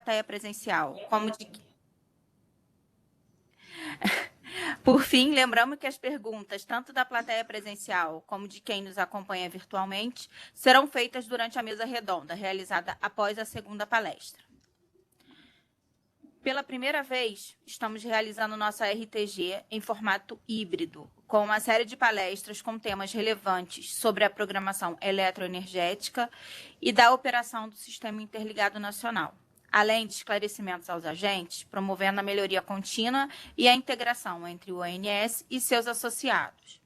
plateia presencial, como de... Por fim, lembramos que as perguntas, tanto da plateia presencial como de quem nos acompanha virtualmente, serão feitas durante a mesa redonda, realizada após a segunda palestra. Pela primeira vez, estamos realizando nossa RTG em formato híbrido, com uma série de palestras com temas relevantes sobre a programação eletroenergética e da operação do Sistema Interligado Nacional, além de esclarecimentos aos agentes, promovendo a melhoria contínua e a integração entre o ONS e seus associados.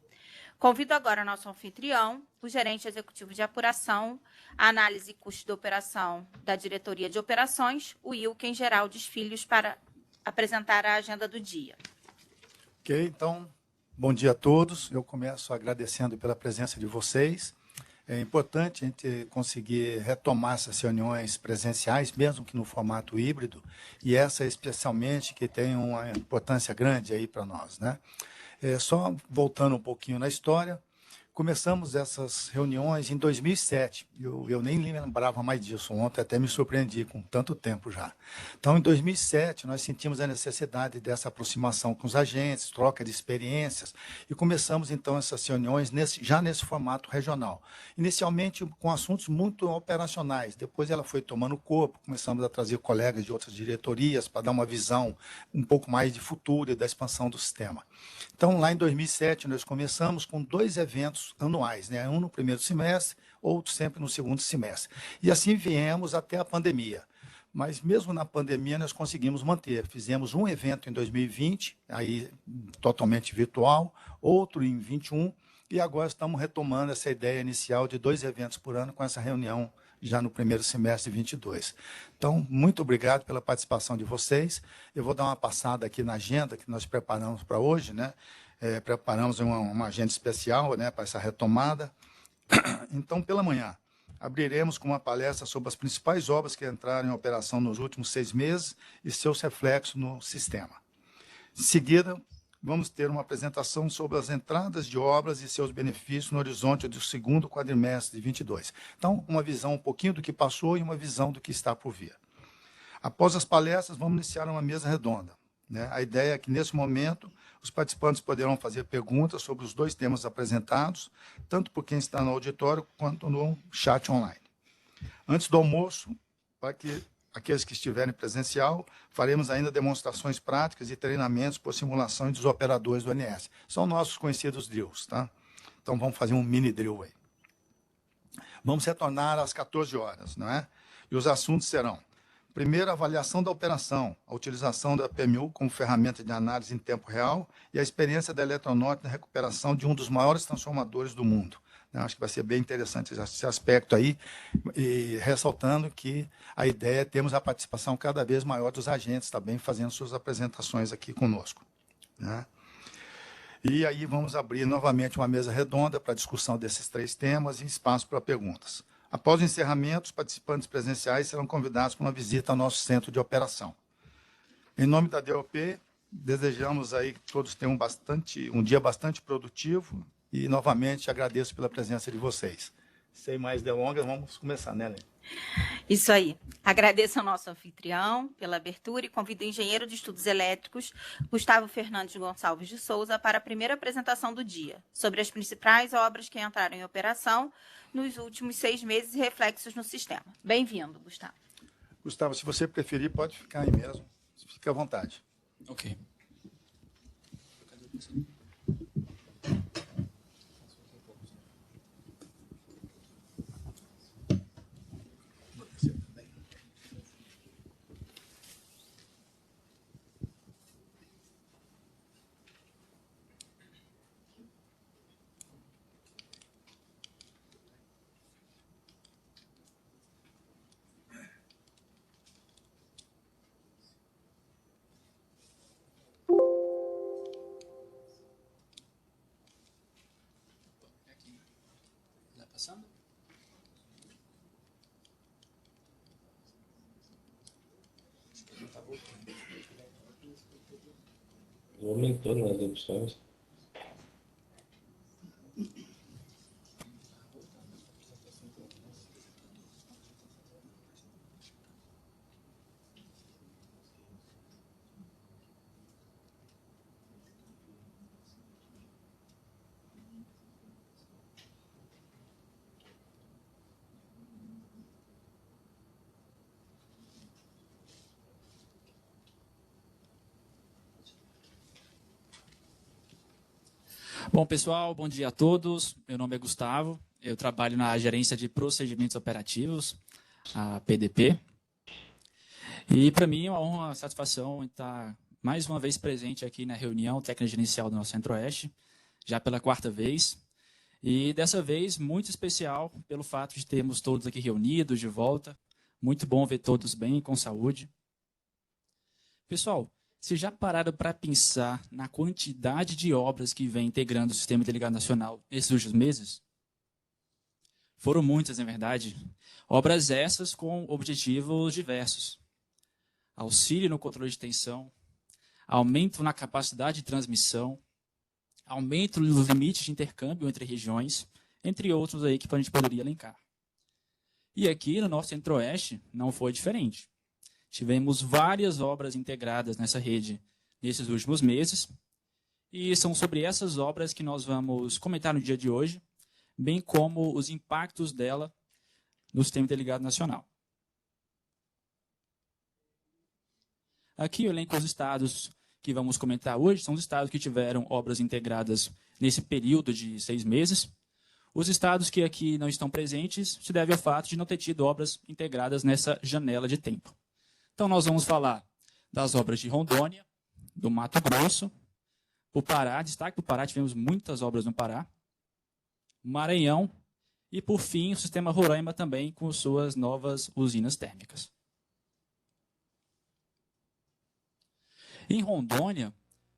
Convido agora nosso anfitrião, o gerente executivo de apuração, análise e custo de operação da Diretoria de Operações, o Wilken Geraldes Filhos, para apresentar a agenda do dia. Ok, então, bom dia a todos. Eu começo agradecendo pela presença de vocês. É importante a gente conseguir retomar essas reuniões presenciais, mesmo que no formato híbrido, e essa especialmente que tem uma importância grande aí para nós, né? Só voltando um pouquinho na história, começamos essas reuniões em 2007. Eu nem lembrava mais disso. Ontem até me surpreendi com tanto tempo já. Então, em 2007, nós sentimos a necessidade dessa aproximação com os agentes, troca de experiências, e começamos, então, essas reuniões já nesse formato regional. Inicialmente, com assuntos muito operacionais. Depois, ela foi tomando corpo, começamos a trazer colegas de outras diretorias para dar uma visão um pouco mais de futuro e da expansão do sistema. Então, lá em 2007, nós começamos com 2 eventos anuais, né? Um no primeiro semestre, outro sempre no segundo semestre. E assim viemos até a pandemia. Mas mesmo na pandemia nós conseguimos manter. Fizemos um evento em 2020, aí totalmente virtual, outro em 21, e agora estamos retomando essa ideia inicial de 2 eventos por ano com essa reunião já no primeiro semestre de 22. Então, muito obrigado pela participação de vocês. Eu vou dar uma passada aqui na agenda que nós preparamos para hoje, né? Preparamos uma agenda especial, né, para essa retomada. Então, pela manhã, abriremos com uma palestra sobre as principais obras que entraram em operação nos últimos 6 meses e seus reflexos no sistema. Em seguida, vamos ter uma apresentação sobre as entradas de obras e seus benefícios no horizonte do segundo quadrimestre de 22. Então, uma visão um pouquinho do que passou e uma visão do que está por vir. Após as palestras, vamos iniciar uma mesa redonda, né? A ideia é que, nesse momento, os participantes poderão fazer perguntas sobre os 2 temas apresentados, tanto por quem está no auditório quanto no chat online. Antes do almoço, para que aqueles que estiverem presencial, faremos ainda demonstrações práticas e treinamentos por simulação dos operadores do ONS. São nossos conhecidos drills, tá? Então, vamos fazer um mini drill aí. Vamos retornar às 14 horas, não é? E os assuntos serão: primeiro, a avaliação da operação, a utilização da PMU como ferramenta de análise em tempo real e a experiência da Eletronorte na recuperação de um dos maiores transformadores do mundo. Acho que vai ser bem interessante esse aspecto aí, e ressaltando que a ideia é termos a participação cada vez maior dos agentes também fazendo suas apresentações aqui conosco, né? E aí vamos abrir novamente uma mesa redonda para a discussão desses 3 temas e espaço para perguntas. Após o encerramento, os participantes presenciais serão convidados para uma visita ao nosso centro de operação. Em nome da DOP, desejamos aí que todos tenham um dia bastante produtivo e, novamente, agradeço pela presença de vocês. Sem mais delongas, vamos começar, né, Lê? Isso aí. Agradeço ao nosso anfitrião pela abertura e convido o engenheiro de estudos elétricos, Gustavo Fernandes Gonçalves de Souza, para a primeira apresentação do dia, sobre as principais obras que entraram em operação nos últimos 6 meses e reflexos no sistema. Bem-vindo, Gustavo. Gustavo, se você preferir, pode ficar aí mesmo. Fique à vontade. Ok. Passando? Aumentou nas opções. Bom, pessoal, bom dia a todos. Meu nome é Gustavo, eu trabalho na Gerência de Procedimentos Operativos, a PDP. E para mim é uma honra, uma satisfação estar mais uma vez presente aqui na reunião técnica inicial do nosso Centro-Oeste, já pela quarta vez. E dessa vez muito especial pelo fato de termos todos aqui reunidos de volta. Muito bom ver todos bem, com saúde. Pessoal, vocês já pararam para pensar na quantidade de obras que vem integrando o Sistema Interligado Nacional nesses últimos meses? Foram muitas, na verdade. Obras essas com objetivos diversos. Auxílio no controle de tensão, aumento na capacidade de transmissão, aumento nos limites de intercâmbio entre regiões, entre outros aí que a gente poderia elencar. E aqui no nosso Centro-Oeste não foi diferente. Tivemos várias obras integradas nessa rede nesses últimos meses, e são sobre essas obras que nós vamos comentar no dia de hoje, bem como os impactos dela no Sistema Interligado Nacional. Aqui eu elenco os estados que vamos comentar hoje, são os estados que tiveram obras integradas nesse período de 6 meses. Os estados que aqui não estão presentes se deve ao fato de não ter tido obras integradas nessa janela de tempo. Então, nós vamos falar das obras de Rondônia, do Mato Grosso, o Pará, destaque para o Pará, tivemos muitas obras no Pará, Maranhão e, por fim, o sistema Roraima também com suas novas usinas térmicas. Em Rondônia,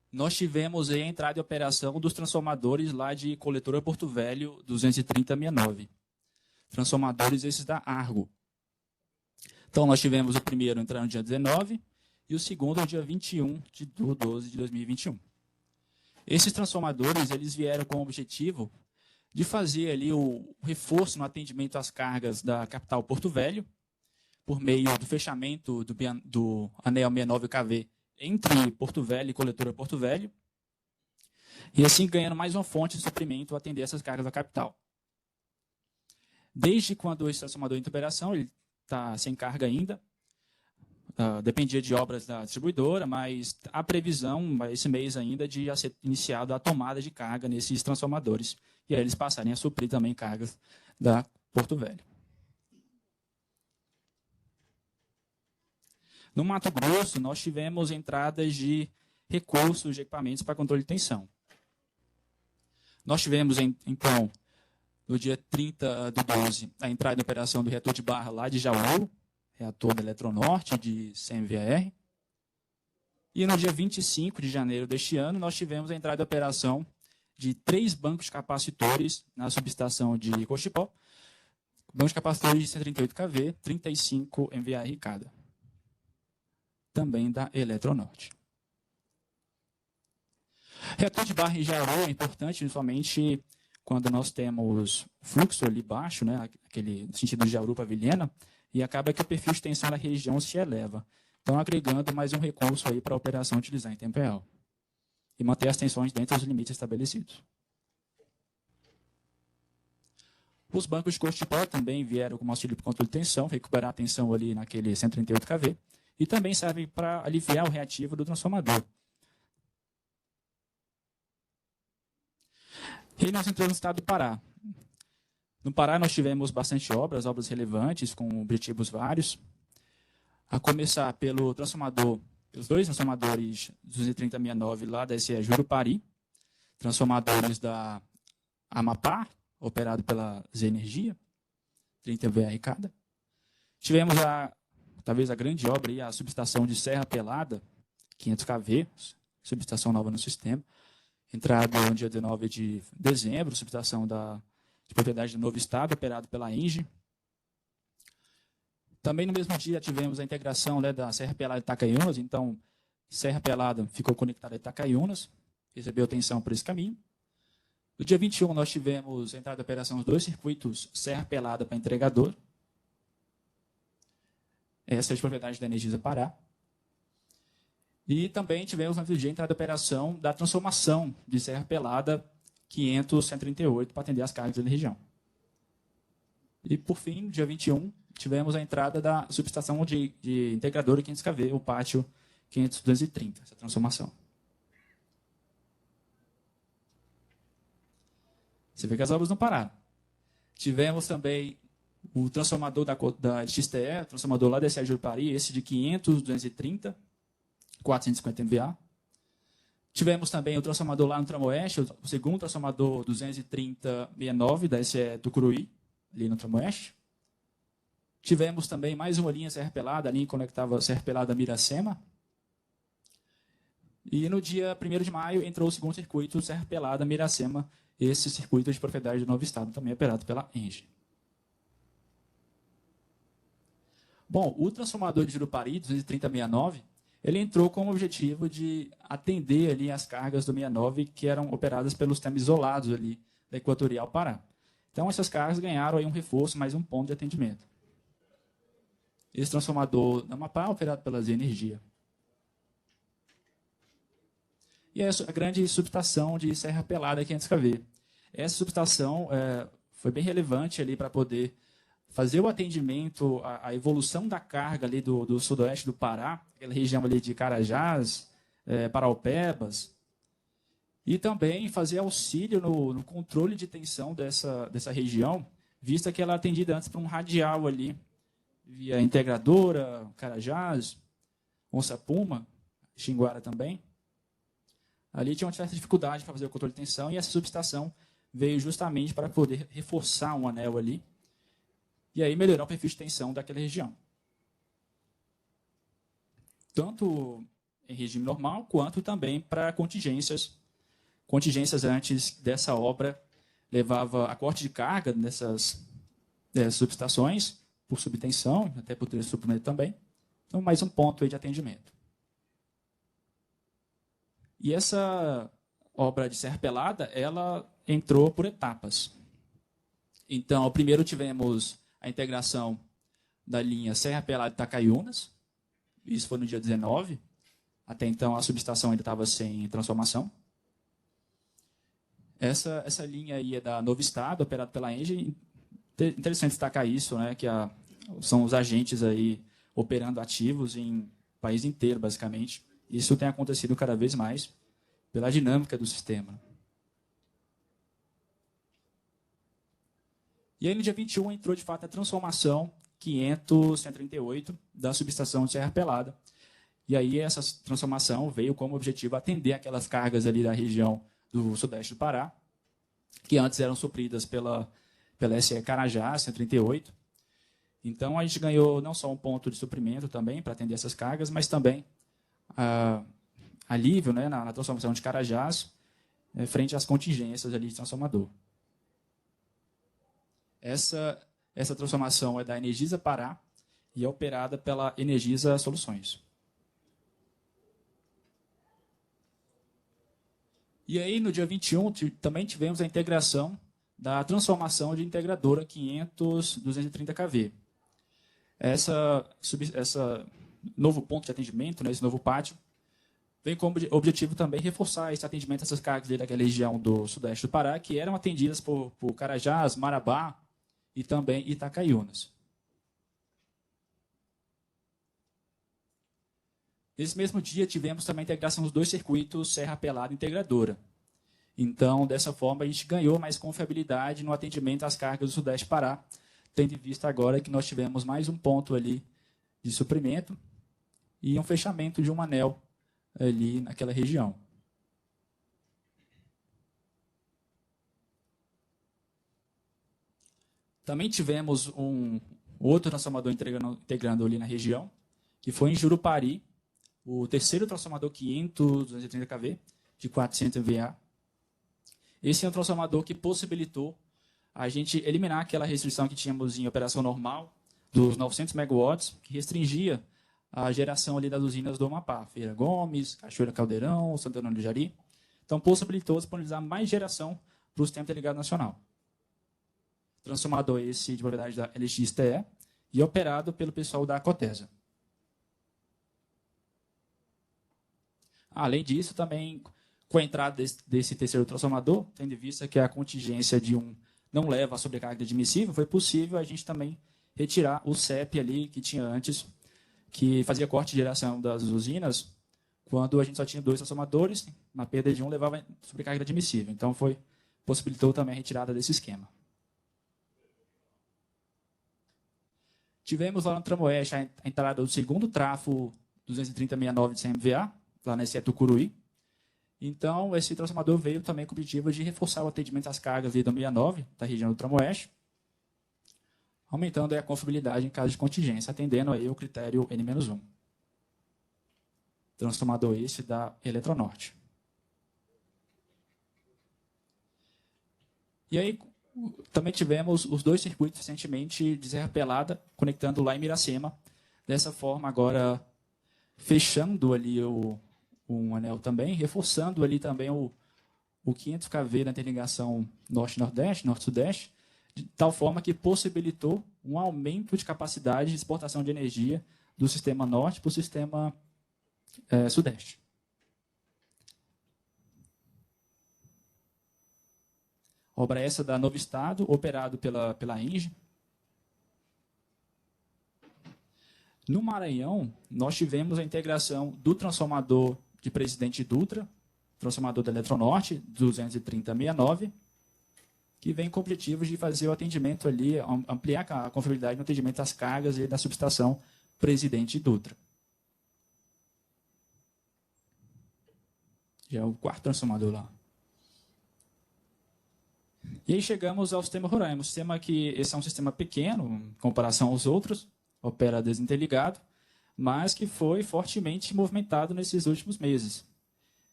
nós tivemos aí a entrada em operação dos transformadores lá de Coletora Porto Velho 23069. Transformadores esses da Argo. Então, nós tivemos o primeiro entrar no dia 19 e o segundo no dia 21 de 12 de 2021. Esses transformadores eles vieram com o objetivo de fazer ali o reforço no atendimento às cargas da capital Porto Velho, por meio do fechamento do anel 69 kV entre Porto Velho e Coletora Porto Velho, e assim ganhando mais uma fonte de suprimento a atender essas cargas da capital. Desde quando esse transformador entra em operação, ele está sem carga ainda, dependia de obras da distribuidora, mas a previsão, esse mês ainda, de já ser iniciado a tomada de carga nesses transformadores, e aí eles passarem a suprir também cargas da Porto Velho. No Mato Grosso, nós tivemos entradas de recursos de equipamentos para controle de tensão. Nós tivemos, então, no dia 30 do 12, a entrada em operação do reator de barra lá de Jaú, reator da Eletronorte de 100 VAR. E no dia 25 de janeiro deste ano, nós tivemos a entrada em operação de 3 bancos capacitores na subestação de Cochipó, bancos capacitores de 138 kV, 35 MVAR cada, também da Eletronorte. Reator de barra em Jaú é importante, principalmente quando nós temos fluxo ali baixo, né, aquele no sentido de Jauru para Vilhena, e acaba que o perfil de tensão da região se eleva. Então, agregando mais um recurso aí para a operação utilizar em tempo real. E manter as tensões dentro dos limites estabelecidos. Os bancos de Cochipó também vieram como auxílio para controle de tensão, recuperar a tensão ali naquele 138 kV, e também serve para aliviar o reativo do transformador. E nós entramos no estado do Pará. No Pará nós tivemos bastante obras relevantes, com objetivos vários. A começar pelo transformador, os 2 transformadores 23069 lá da SE Jurupari, transformadores da Amapá, operado pela Z Energia, 30 VAR cada. Tivemos talvez a grande obra, a subestação de Serra Pelada, 500 kV, subestação nova no sistema. Entrada no dia 19 de dezembro, subestação de propriedade do Novo Estado, operado pela ENGIE. Também no mesmo dia tivemos a integração, né, da Serra Pelada e Itacaiunas, então Serra Pelada ficou conectada a Itacaiunas, recebeu tensão por esse caminho. No dia 21 nós tivemos a entrada de operação dos 2 circuitos Serra Pelada para entregador. Essa é de propriedade da Energisa Pará. E também tivemos no dia a entrada de operação da transformação de Serra Pelada 500-138 para atender as cargas da região. E, por fim, no dia 21, tivemos a entrada da subestação de integradora 500 kV, o pátio 500-230, essa transformação. Você vê que as obras não pararam. Tivemos também o transformador da XTE, o transformador lá da SE Jurupari, esse de 500, 230, 450 MVA. Tivemos também o transformador lá no Tramo Oeste, o segundo transformador 230-69 da SE Tucuruí, ali no Tramo Oeste. Tivemos também mais uma linha Serra Pelada, a linha que conectava Serra Pelada a Miracema. E no dia 1º de maio entrou o segundo circuito Serra Pelada Miracema, esse circuito de propriedade do Novo Estado, também operado pela ENGIE. Bom, o transformador de Jurupari, 230-69, ele entrou com o objetivo de atender ali as cargas do 69 que eram operadas pelos sistemas isolados ali da Equatorial Pará. Então, essas cargas ganharam aí um reforço, mais um ponto de atendimento. Esse transformador da Amapá é operado pela Z Energia. E a grande subestação de Serra Pelada 500 kV. Essa subestação foi bem relevante ali para poder fazer o atendimento, a evolução da carga ali do sudoeste do Pará, aquela região ali de Carajás, Paraupebas, e também fazer auxílio no controle de tensão dessa região, vista que ela é atendida antes por um radial ali, via Integradora, Carajás, Onça Puma, Xinguara também. Ali tinha uma certa dificuldade para fazer o controle de tensão, e essa subestação veio justamente para poder reforçar um anel ali, e aí melhorar o perfil de tensão daquela região. Tanto em regime normal, quanto também para contingências. Contingências antes dessa obra levava a corte de carga nessas subestações, por subtensão, até por ter suprimento também. Então, mais um ponto aí de atendimento. E essa obra de Serra Pelada, ela entrou por etapas. Então, primeiro tivemos a integração da linha Serra Pelada e Itacaiunas. Isso foi no dia 19. Até então, a subestação ainda estava sem transformação. Essa linha aí é da Novo Estado, operada pela ENGIE. Interessante destacar isso, né, que são os agentes aí operando ativos em o país inteiro, basicamente. Isso tem acontecido cada vez mais pela dinâmica do sistema. E aí, no dia 21, entrou, de fato, a transformação 500-138 da subestação de Serra Pelada. E aí, essa transformação veio como objetivo atender aquelas cargas ali da região do sudeste do Pará, que antes eram supridas pela SE Carajás, 138. Então, a gente ganhou não só um ponto de suprimento também para atender essas cargas, mas também alívio, né, na transformação de Carajás, frente às contingências ali de transformador. Essa transformação é da Energisa Pará e é operada pela Energisa Soluções. E aí, no dia 21, também tivemos a integração da transformação de integradora 500-230 kV. Esse novo ponto de atendimento, né, esse novo pátio, vem como objetivo também reforçar esse atendimento a essas cargas daquela região do sudeste do Pará, que eram atendidas por Carajás, Marabá e também Itacaiunas. Nesse mesmo dia, tivemos também a integração dos dois circuitos Serra Pelada e Integradora. Então, dessa forma, a gente ganhou mais confiabilidade no atendimento às cargas do sudeste do Pará, tendo em vista agora que nós tivemos mais um ponto ali de suprimento e um fechamento de um anel ali naquela região. Também tivemos um outro transformador integrando ali na região, que foi em Jurupari, o terceiro transformador 500-230 kV, de 400 MVA. Esse é um transformador que possibilitou a gente eliminar aquela restrição que tínhamos em operação normal, dos 900 megawatts, que restringia a geração ali das usinas do Amapá, Feira Gomes, Cachoeira Caldeirão, Santana do Jari. Então, possibilitou disponibilizar mais geração para o sistema interligado nacional. Transformador esse de propriedade da LXTE e operado pelo pessoal da Cotesa. Além disso, também com a entrada desse terceiro transformador, tendo em vista que a contingência de não leva a sobrecarga admissível, foi possível a gente também retirar o CEP ali que tinha antes, que fazia corte de geração das usinas, quando a gente só tinha 2 transformadores, na perda de um levava sobrecarga admissível. Então, foi possibilitou também a retirada desse esquema. Tivemos lá no tramo oeste a entrada do segundo trafo 23069 de CMVA, lá na SE Tucuruí. Então, esse transformador veio também com o objetivo de reforçar o atendimento às cargas da 69, da região do tramo oeste, aumentando a confiabilidade em caso de contingência, atendendo aí o critério N-1. Transformador esse da Eletronorte. E aí, também tivemos os dois circuitos recentemente de Serra Pelada, conectando lá em Miracema. Dessa forma, agora fechando ali um anel também, reforçando ali também o 500 kV da interligação Norte-Nordeste, Norte-Sudeste, de tal forma que possibilitou um aumento de capacidade de exportação de energia do sistema Norte para o sistema Sudeste. Obra essa da Novo Estado, operado pela ENGIE. No Maranhão, nós tivemos a integração do transformador de Presidente Dutra, transformador da Eletronorte, 23069, que vem com objetivos de fazer o atendimento ali, ampliar a confiabilidade no atendimento às cargas e da subestação Presidente Dutra. Já é o quarto transformador lá. E aí chegamos ao sistema Roraima. Um sistema que esse é um sistema pequeno, em comparação aos outros, opera desinterligado, mas que foi fortemente movimentado nesses últimos meses.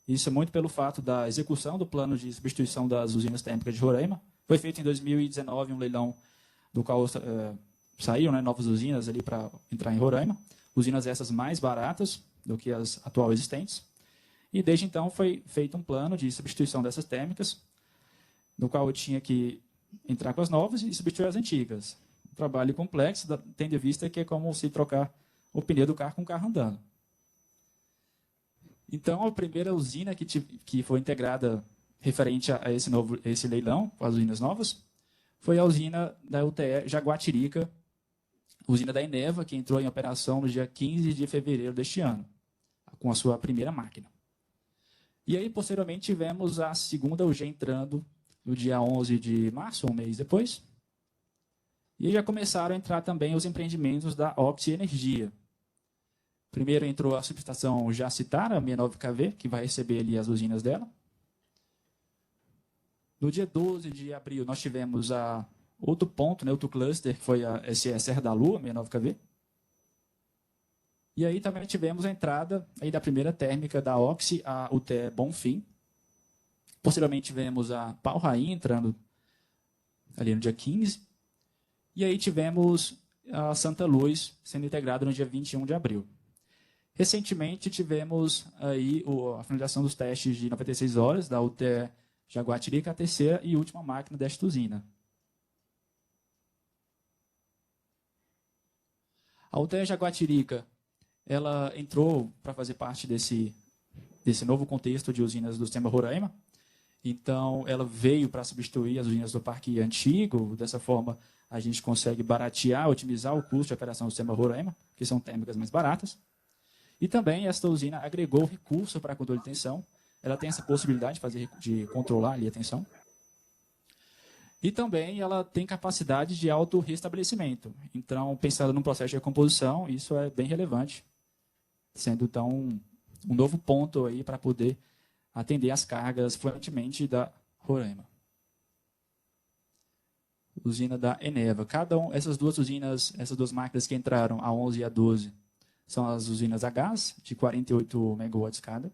Isso é muito pelo fato da execução do plano de substituição das usinas térmicas de Roraima. Foi feito em 2019 um leilão do qual saíram novas usinas ali para entrar em Roraima. Usinas essas mais baratas do que as atual existentes. E desde então foi feito um plano de substituição dessas térmicas, no qual eu tinha que entrar com as novas e substituir as antigas. Um trabalho complexo, tendo em vista que é como se trocar o pneu do carro com o carro andando. Então, a primeira usina que foi integrada referente a esse leilão, com as usinas novas, foi a usina da UTE Jaguatirica, usina da Eneva, que entrou em operação no dia 15 de fevereiro deste ano, com a sua primeira máquina. E aí, posteriormente, tivemos a segunda UG entrando no dia 11 de março, um mês depois. E aí já começaram a entrar também os empreendimentos da Oxy Energia. Primeiro entrou a subestação Jacitara, 69 kV, que vai receber ali as usinas dela. No dia 12 de abril, nós tivemos outro ponto, outro cluster, que foi a SE Serra da Lua, 69 kV. E aí também tivemos a entrada aí da primeira térmica da Oxy, a UTE Bonfim. Posteriormente tivemos a Pau Rainha entrando ali no dia 15. E aí tivemos a Santa Luz sendo integrada no dia 21 de abril. Recentemente tivemos aí a finalização dos testes de 96 horas da UTE Jaguatirica, a terceira e última máquina desta usina. A UTE Jaguatirica, ela entrou para fazer parte desse novo contexto de usinas do sistema Roraima. Então, ela veio para substituir as usinas do parque antigo. Dessa forma, a gente consegue baratear, otimizar o custo de operação do sistema Roraima, que são térmicas mais baratas. E também, esta usina agregou recurso para controle de tensão. Ela tem essa possibilidade de controlar ali a tensão. E também ela tem capacidade de auto-restabelecimento. Então, pensando num processo de recomposição, isso é bem relevante, sendo então um novo ponto aí para poder atender as cargas fluentemente da Roraima. Usina da Eneva. Essas duas usinas, essas duas máquinas que entraram, a 11 e a 12, são as usinas a gás, de 48 megawatts cada.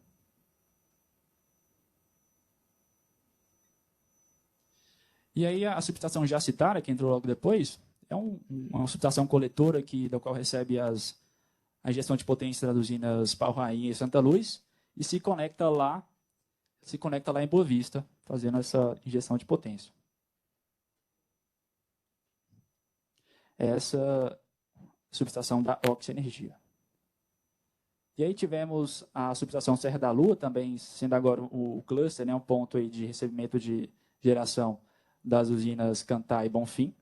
E aí a subestação Jacitara, que entrou logo depois, é uma subestação coletora da qual recebe a injeção de potência das usinas Pau Rainha e Santa Luz, e se conecta lá em Boa Vista, fazendo essa injeção de potência. Essa subestação da Oxy Energia. E aí tivemos a subestação Serra da Lua, também sendo agora o cluster, um ponto aí de recebimento de geração das usinas Cantá e Bonfim,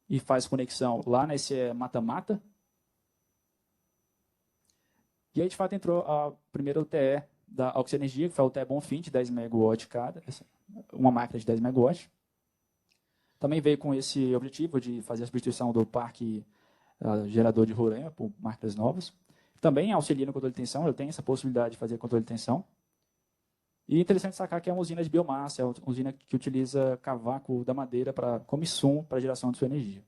e faz conexão lá nesse Mata-Mata. E aí, de fato, entrou a primeira UTE da Auxi Energia, que foi a UTE Bonfim, de 10 MW cada, uma máquina de 10 MW. Também veio com esse objetivo de fazer a substituição do parque gerador de Roraima por máquinas novas. Também auxilia no controle de tensão, ele tem essa possibilidade de fazer controle de tensão. E interessante destacar que é uma usina de biomassa, é uma usina que utiliza cavaco da madeira como insumo para a geração de sua energia.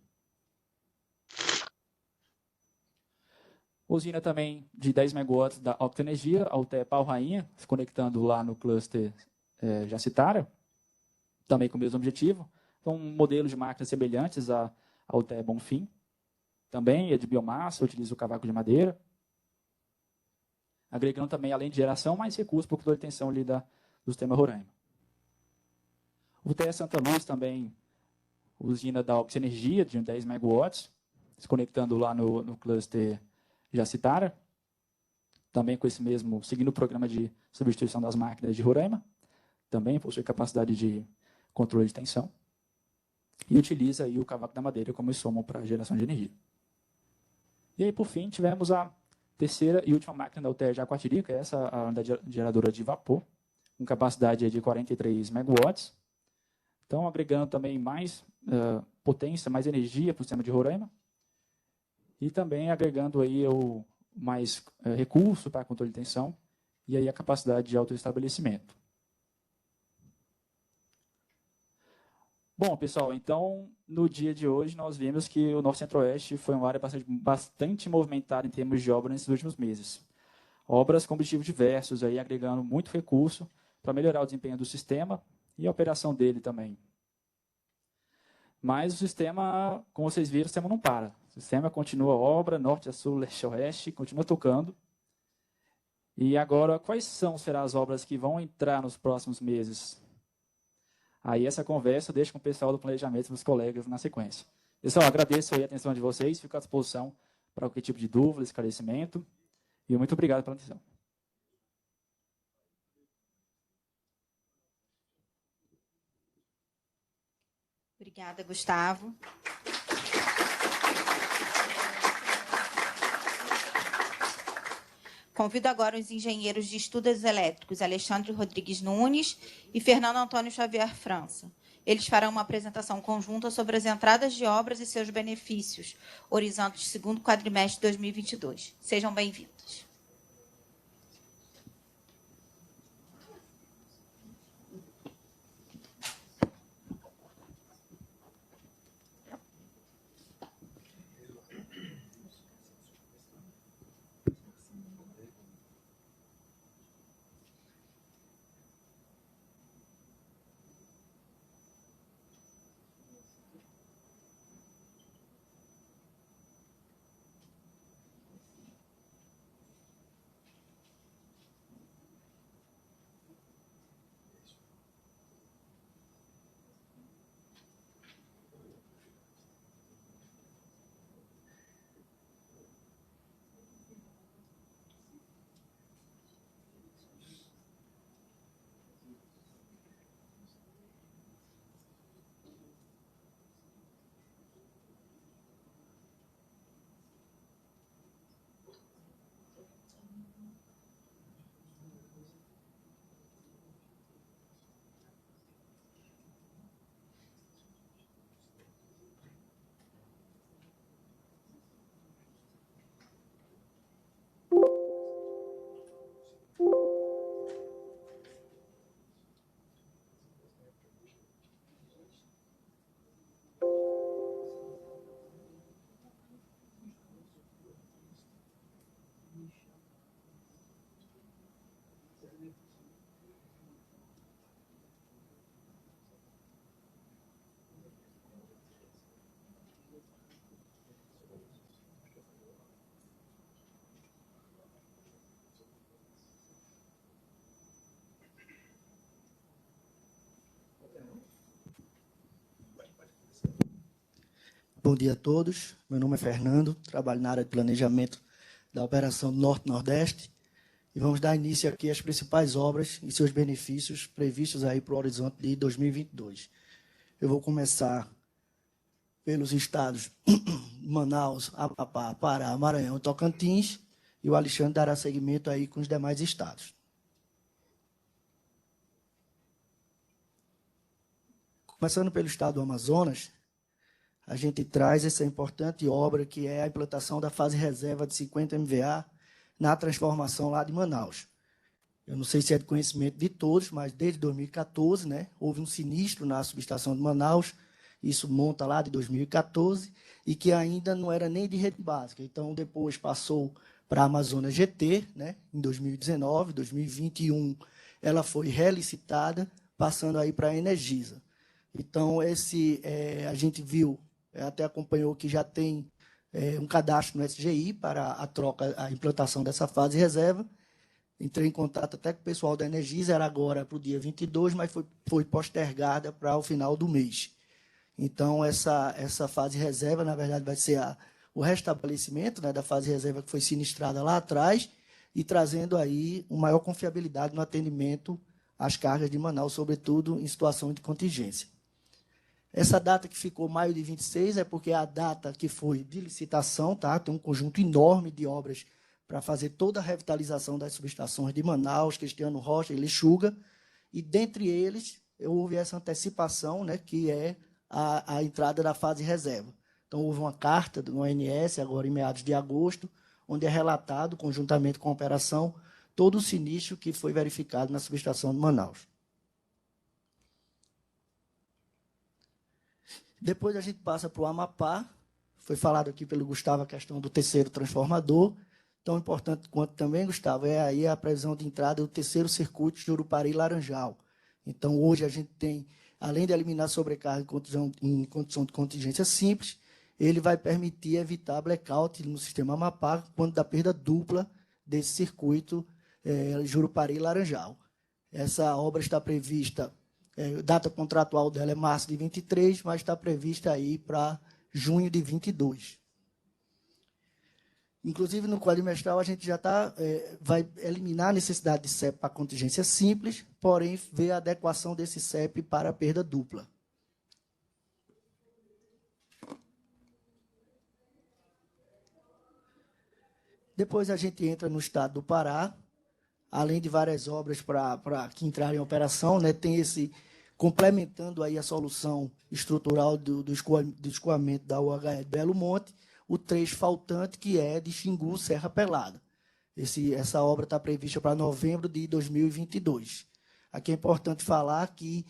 Usina também de 10 MW da Octa Energia, a UTE Pau Rainha, se conectando lá no cluster Jacitara, também com o mesmo objetivo. São modelos de máquinas semelhantes à UTE Bonfim, também é de biomassa, utiliza o cavaco de madeira, agregando também, além de geração, mais recursos para o controle de tensão ali do sistema Roraima. O UTE Santa Luz também, usina da Auxi Energia, de 10 MW, se conectando lá no cluster Jacitara, também com esse mesmo, seguindo o programa de substituição das máquinas de Roraima, também possui capacidade de controle de tensão, e utiliza aí o cavaco da madeira como insumo para a geração de energia. E aí, por fim, tivemos a terceira e última máquina da UTE Jaguatirica, essa a unidade geradora de vapor, com capacidade de 43 MW. Então, agregando também mais potência, mais energia para o sistema de Roraima, e também agregando aí mais recurso para controle de tensão e aí a capacidade de autoestabelecimento. Bom, pessoal, então, no dia de hoje, nós vimos que o Norte Centro-Oeste foi uma área bastante movimentada em termos de obras nesses últimos meses. Obras com objetivos diversos, aí, agregando muito recurso para melhorar o desempenho do sistema e a operação dele também. Mas o sistema, como vocês viram, o sistema não para. O sistema continua obra, norte a sul, leste a oeste, continua tocando. E agora, quais serão as obras que vão entrar nos próximos meses? Aí essa conversa eu deixo com o pessoal do planejamento e dos colegas na sequência. Pessoal, agradeço aí a atenção de vocês, fico à disposição para qualquer tipo de dúvida, esclarecimento, e muito obrigado pela atenção. Obrigada, Gustavo. Convido agora os engenheiros de estudos elétricos, Alexandre Rodrigues Nunes e Fernando Antônio Xavier França. Eles farão uma apresentação conjunta sobre as entradas de obras e seus benefícios, horizontes segundo quadrimestre de 2022. Sejam bem-vindos. Bom dia a todos, meu nome é Fernando, trabalho na área de planejamento da Operação Norte-Nordeste e vamos dar início aqui às principais obras e seus benefícios previstos aí para o horizonte de 2022. Eu vou começar pelos estados Manaus, Amapá, Pará, Maranhão e Tocantins e o Alexandre dará seguimento aí com os demais estados. Começando pelo estado do Amazonas, a gente traz essa importante obra que é a implantação da fase reserva de 50 MVA na transformação lá de Manaus. Eu não sei se é de conhecimento de todos, mas desde 2014, né, houve um sinistro na subestação de Manaus, isso monta lá de 2014, e que ainda não era nem de rede básica. Então, depois passou para a Amazonas GT, né, em 2019, 2021, ela foi relicitada, passando aí para a Energisa. Então, a gente viu, até acompanhou que já tem um cadastro no SGI para a implantação dessa fase reserva. Entrei em contato até com o pessoal da Energisa, era agora para o dia 22, mas foi postergada para o final do mês. Então, essa fase reserva, na verdade, vai ser o restabelecimento, né, da fase reserva que foi sinistrada lá atrás e trazendo aí uma maior confiabilidade no atendimento às cargas de Manaus, sobretudo em situação de contingência. Essa data que ficou maio de 26 é porque é a data que foi de licitação, tá? Tem um conjunto enorme de obras para fazer toda a revitalização das subestações de Manaus, Cristiano Rocha e Lixuga, e dentre eles houve essa antecipação, né, que é a entrada da fase reserva. Então, houve uma carta do ONS, agora em meados de agosto, onde é relatado, conjuntamente com a operação, todo o sinistro que foi verificado na subestação de Manaus. Depois a gente passa para o Amapá, foi falado aqui pelo Gustavo a questão do terceiro transformador. Tão importante quanto também, Gustavo, é aí a previsão de entrada do terceiro circuito de Jurupari e Laranjal. Então, hoje a gente tem, além de eliminar sobrecarga em condição de contingência simples, ele vai permitir evitar blackout no sistema Amapá quando dá perda dupla desse circuito Jurupari e Laranjal. Essa obra está prevista, data contratual dela é março de 23, mas está prevista aí para junho de 22. Inclusive, no quadrimestral, a gente já vai eliminar a necessidade de CEP para contingência simples, porém, ver a adequação desse CEP para a perda dupla. Depois, a gente entra no estado do Pará, além de várias obras que entraram em operação, né, tem esse, complementando aí a solução estrutural do escoamento da UHE de Belo Monte, o trecho faltante, que é de Xingu, Serra Pelada. Essa obra está prevista para novembro de 2022. Aqui é importante falar que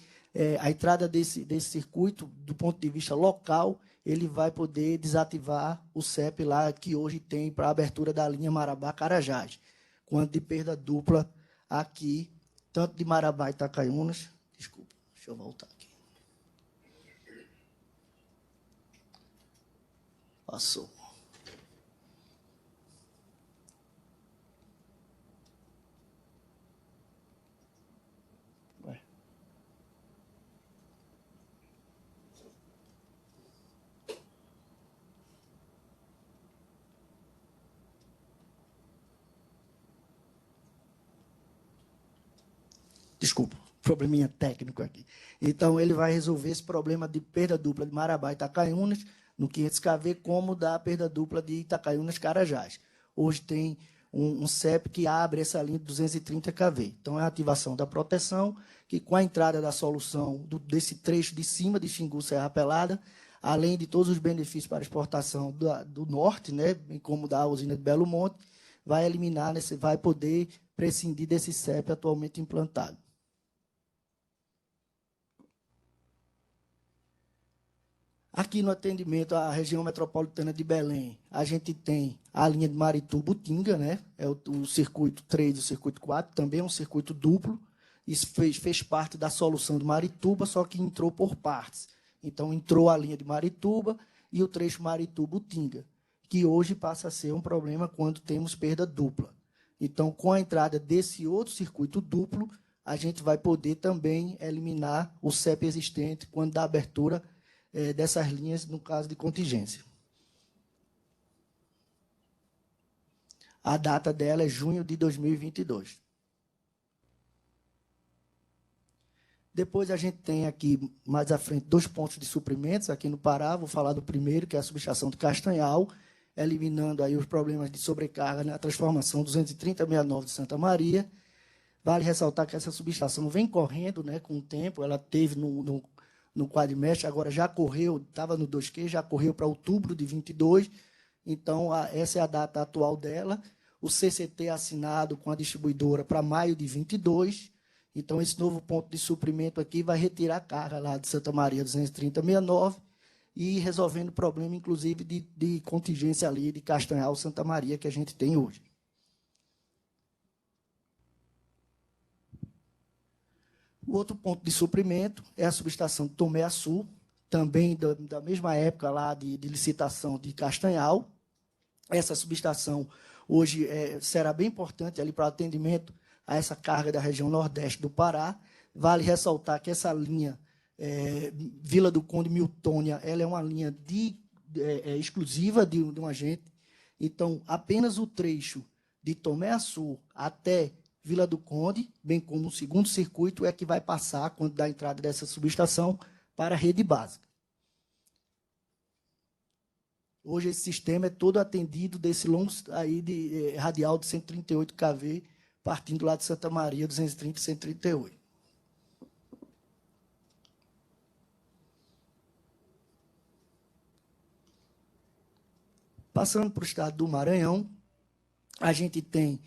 a entrada desse circuito, do ponto de vista local, ele vai poder desativar o CEP lá que hoje tem para a abertura da linha Marabá-Carajás, quanto de perda dupla aqui, tanto de Marabá e Itacaiunas. Desculpa, deixa eu voltar aqui. Passou. Desculpa, probleminha técnico aqui. Então, ele vai resolver esse problema de perda dupla de Marabá e Itacaiunas, no 500 kV, como da perda dupla de Itacaiunas-Carajás. Hoje tem um CEP que abre essa linha de 230 kV. Então, é a ativação da proteção, que com a entrada da solução desse trecho de cima de Xingu, Serra Pelada, além de todos os benefícios para a exportação do norte, né, como da usina de Belo Monte, vai eliminar, vai poder prescindir desse CEP atualmente implantado. Aqui no atendimento à região metropolitana de Belém, a gente tem a linha de Marituba-Utinga, né? É o circuito 3 e o circuito 4, também é um circuito duplo. Isso fez parte da solução de Marituba, só que entrou por partes. Então, entrou a linha de Marituba e o trecho Marituba-Utinga, que hoje passa a ser um problema quando temos perda dupla. Então, com a entrada desse outro circuito duplo, a gente vai poder também eliminar o CEP existente quando dá abertura dessas linhas, no caso de contingência. A data dela é junho de 2022. Depois a gente tem aqui, mais à frente, 2 pontos de suprimentos aqui no Pará. Vou falar do primeiro, que é a subestação de Castanhal, eliminando aí os problemas de sobrecarga na transformação 230/69 de Santa Maria. Vale ressaltar que essa subestação vem correndo, né, com o tempo. Ela teve no quadrimestre, agora já correu, estava no 2Q, já correu para outubro de 22, então essa é a data atual dela. O CCT assinado com a distribuidora para maio de 22, então esse novo ponto de suprimento aqui vai retirar a carga lá de Santa Maria 23069 e resolvendo o problema, inclusive, de contingência ali de Castanhal Santa Maria que a gente tem hoje. O outro ponto de suprimento é a subestação de Tomé-Açu, também da mesma época lá de licitação de Castanhal. Essa subestação hoje será bem importante ali para o atendimento a essa carga da região nordeste do Pará. Vale ressaltar que essa linha Vila do Conde Miltônia, ela é uma linha exclusiva de um agente. Então, apenas o trecho de Tomé-Açu até Vila do Conde, bem como o segundo circuito, é que vai passar, quando dá a entrada dessa subestação, para a rede básica. Hoje, esse sistema é todo atendido desse longo aí radial de 138 kV, partindo lá de Santa Maria, 230 e 138. Passando para o estado do Maranhão, a gente tem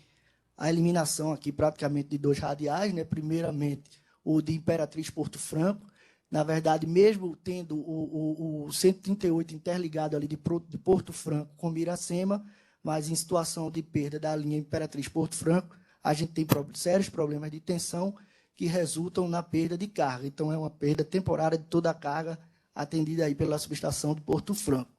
a eliminação aqui praticamente de 2 radiais, né? Primeiramente, o de Imperatriz Porto Franco. Na verdade, mesmo tendo o 138 interligado ali de Porto Franco com Miracema, mas em situação de perda da linha Imperatriz Porto Franco, a gente tem sérios problemas de tensão que resultam na perda de carga. Então, é uma perda temporária de toda a carga atendida aí pela subestação de Porto Franco.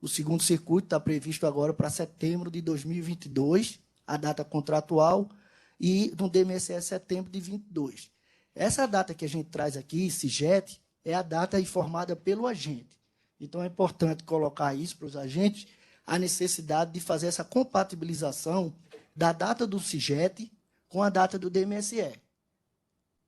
O segundo circuito está previsto agora para setembro de 2022, a data contratual, e no DMSE setembro de 22. Essa data que a gente traz aqui, CIGET, é a data informada pelo agente. Então, é importante colocar isso para os agentes, a necessidade de fazer essa compatibilização da data do CIGET com a data do DMSE.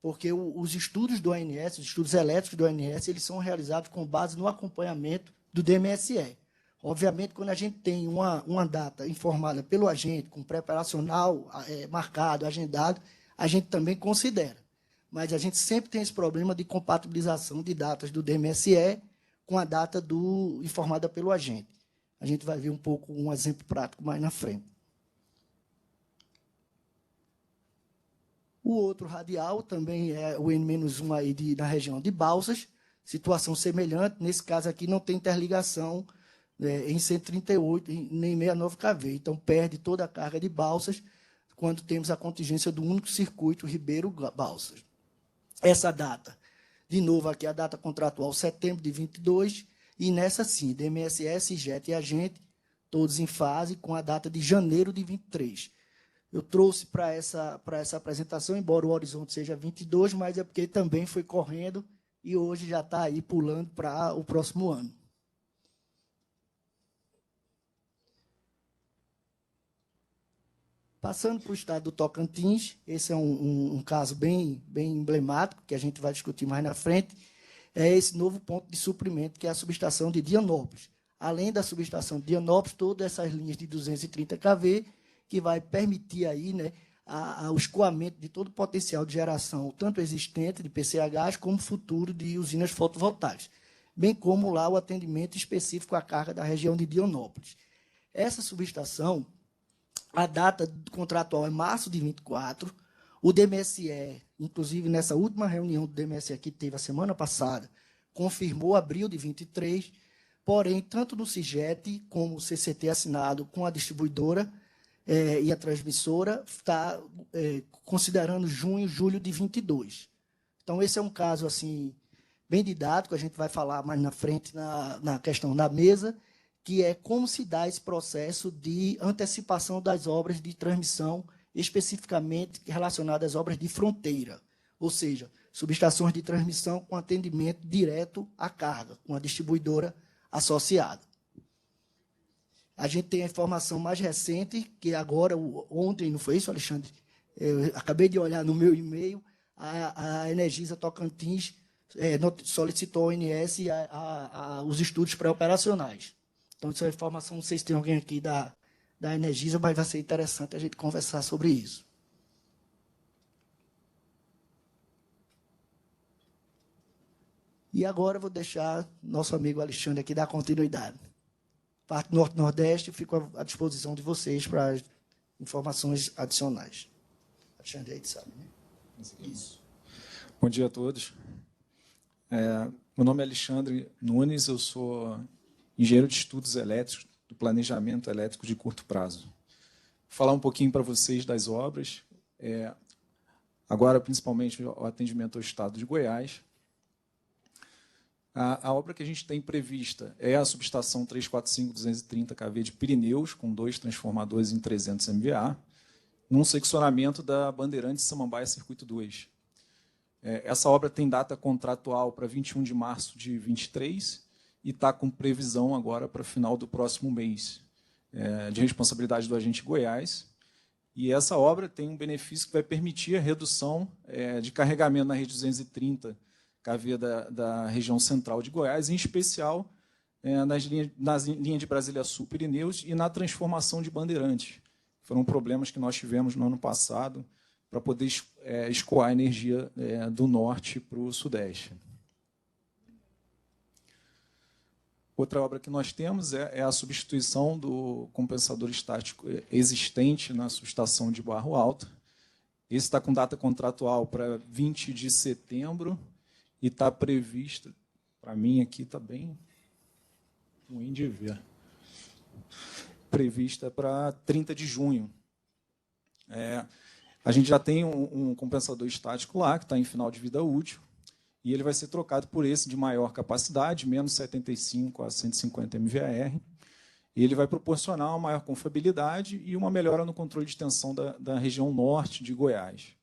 Porque os estudos do ANS, os estudos elétricos do ANS, eles são realizados com base no acompanhamento do DMSE. Obviamente, quando a gente tem uma data informada pelo agente, com pré-operacional marcado, agendado, a gente também considera. Mas a gente sempre tem esse problema de compatibilização de datas do DMSE com a data informada pelo agente. A gente vai ver um exemplo prático mais na frente. O outro radial também é o N-1 aí na região de Balsas, situação semelhante. Nesse caso aqui não tem interligação em 138, nem 69 kV. Então, perde toda a carga de Balsas quando temos a contingência do único circuito Ribeiro-Balsas. Essa data, de novo, aqui a data contratual, setembro de 22, e nessa sim, DMSE, CIGET e agente, todos em fase, com a data de janeiro de 23. Eu trouxe para essa apresentação, embora o horizonte seja 22, mas é porque também foi correndo e hoje já está aí pulando para o próximo ano. Passando para o estado do Tocantins, esse é um caso bem emblemático, que a gente vai discutir mais na frente, é esse novo ponto de suprimento, que é a subestação de Dianópolis. Além da subestação de Dianópolis, todas essas linhas de 230 kV, que vai permitir aí, né, o escoamento de todo o potencial de geração, tanto existente de PCHs, como futuro de usinas fotovoltaicas, bem como lá o atendimento específico à carga da região de Dianópolis. Essa subestação, a data contratual é março de 24, o DMSE, inclusive nessa última reunião do DMSE que teve a semana passada, confirmou abril de 23, porém, tanto no CIGET como o CCT assinado com a distribuidora e a transmissora, está considerando junho, julho de 22. Então, esse é um caso assim, bem didático, a gente vai falar mais na frente na questão da mesa, que é como se dá esse processo de antecipação das obras de transmissão, especificamente relacionadas às obras de fronteira, ou seja, subestações de transmissão com atendimento direto à carga, com a distribuidora associada. A gente tem a informação mais recente, que agora, ontem, não foi isso, Alexandre? Eu acabei de olhar no meu e-mail, a Energisa Tocantins solicitou ao ONS os estudos pré-operacionais. Então, essa informação, não sei se tem alguém aqui da Energisa, mas vai ser interessante a gente conversar sobre isso. E agora eu vou deixar nosso amigo Alexandre aqui dar continuidade. Parte Norte-Nordeste, fico à disposição de vocês para informações adicionais. Alexandre, aí sabe, né? Isso. Bom dia a todos. Meu nome é Alexandre Nunes, eu sou engenheiro de estudos elétricos, do planejamento elétrico de curto prazo. Vou falar um pouquinho para vocês das obras, agora principalmente o atendimento ao Estado de Goiás. A obra que a gente tem prevista é a subestação 345-230 kV de Pirineus, com 2 transformadores em 300 MVA, num seccionamento da Bandeirantes Samambaia Circuito 2. Essa obra tem data contratual para 21 de março de 23 e está com previsão agora para o final do próximo mês, de responsabilidade do agente Goiás. E essa obra tem um benefício que vai permitir a redução de carregamento na rede 230 kV da região central de Goiás, em especial nas linhas de Brasília Sul, Pirineus e na transformação de Bandeirantes. Foram problemas que nós tivemos no ano passado para poder escoar a energia do norte para o sudeste. Outra obra que nós temos é a substituição do compensador estático existente na subestação de Barro Alto. Esse está com data contratual para 20 de setembro e está previsto, para mim aqui está bem ruim de ver, prevista para 30 de junho. A gente já tem um compensador estático lá, que está em final de vida útil, e ele vai ser trocado por esse de maior capacidade, menos 75 a 150 MVAR, e ele vai proporcionar uma maior confiabilidade e uma melhora no controle de tensão da região norte de Goiás.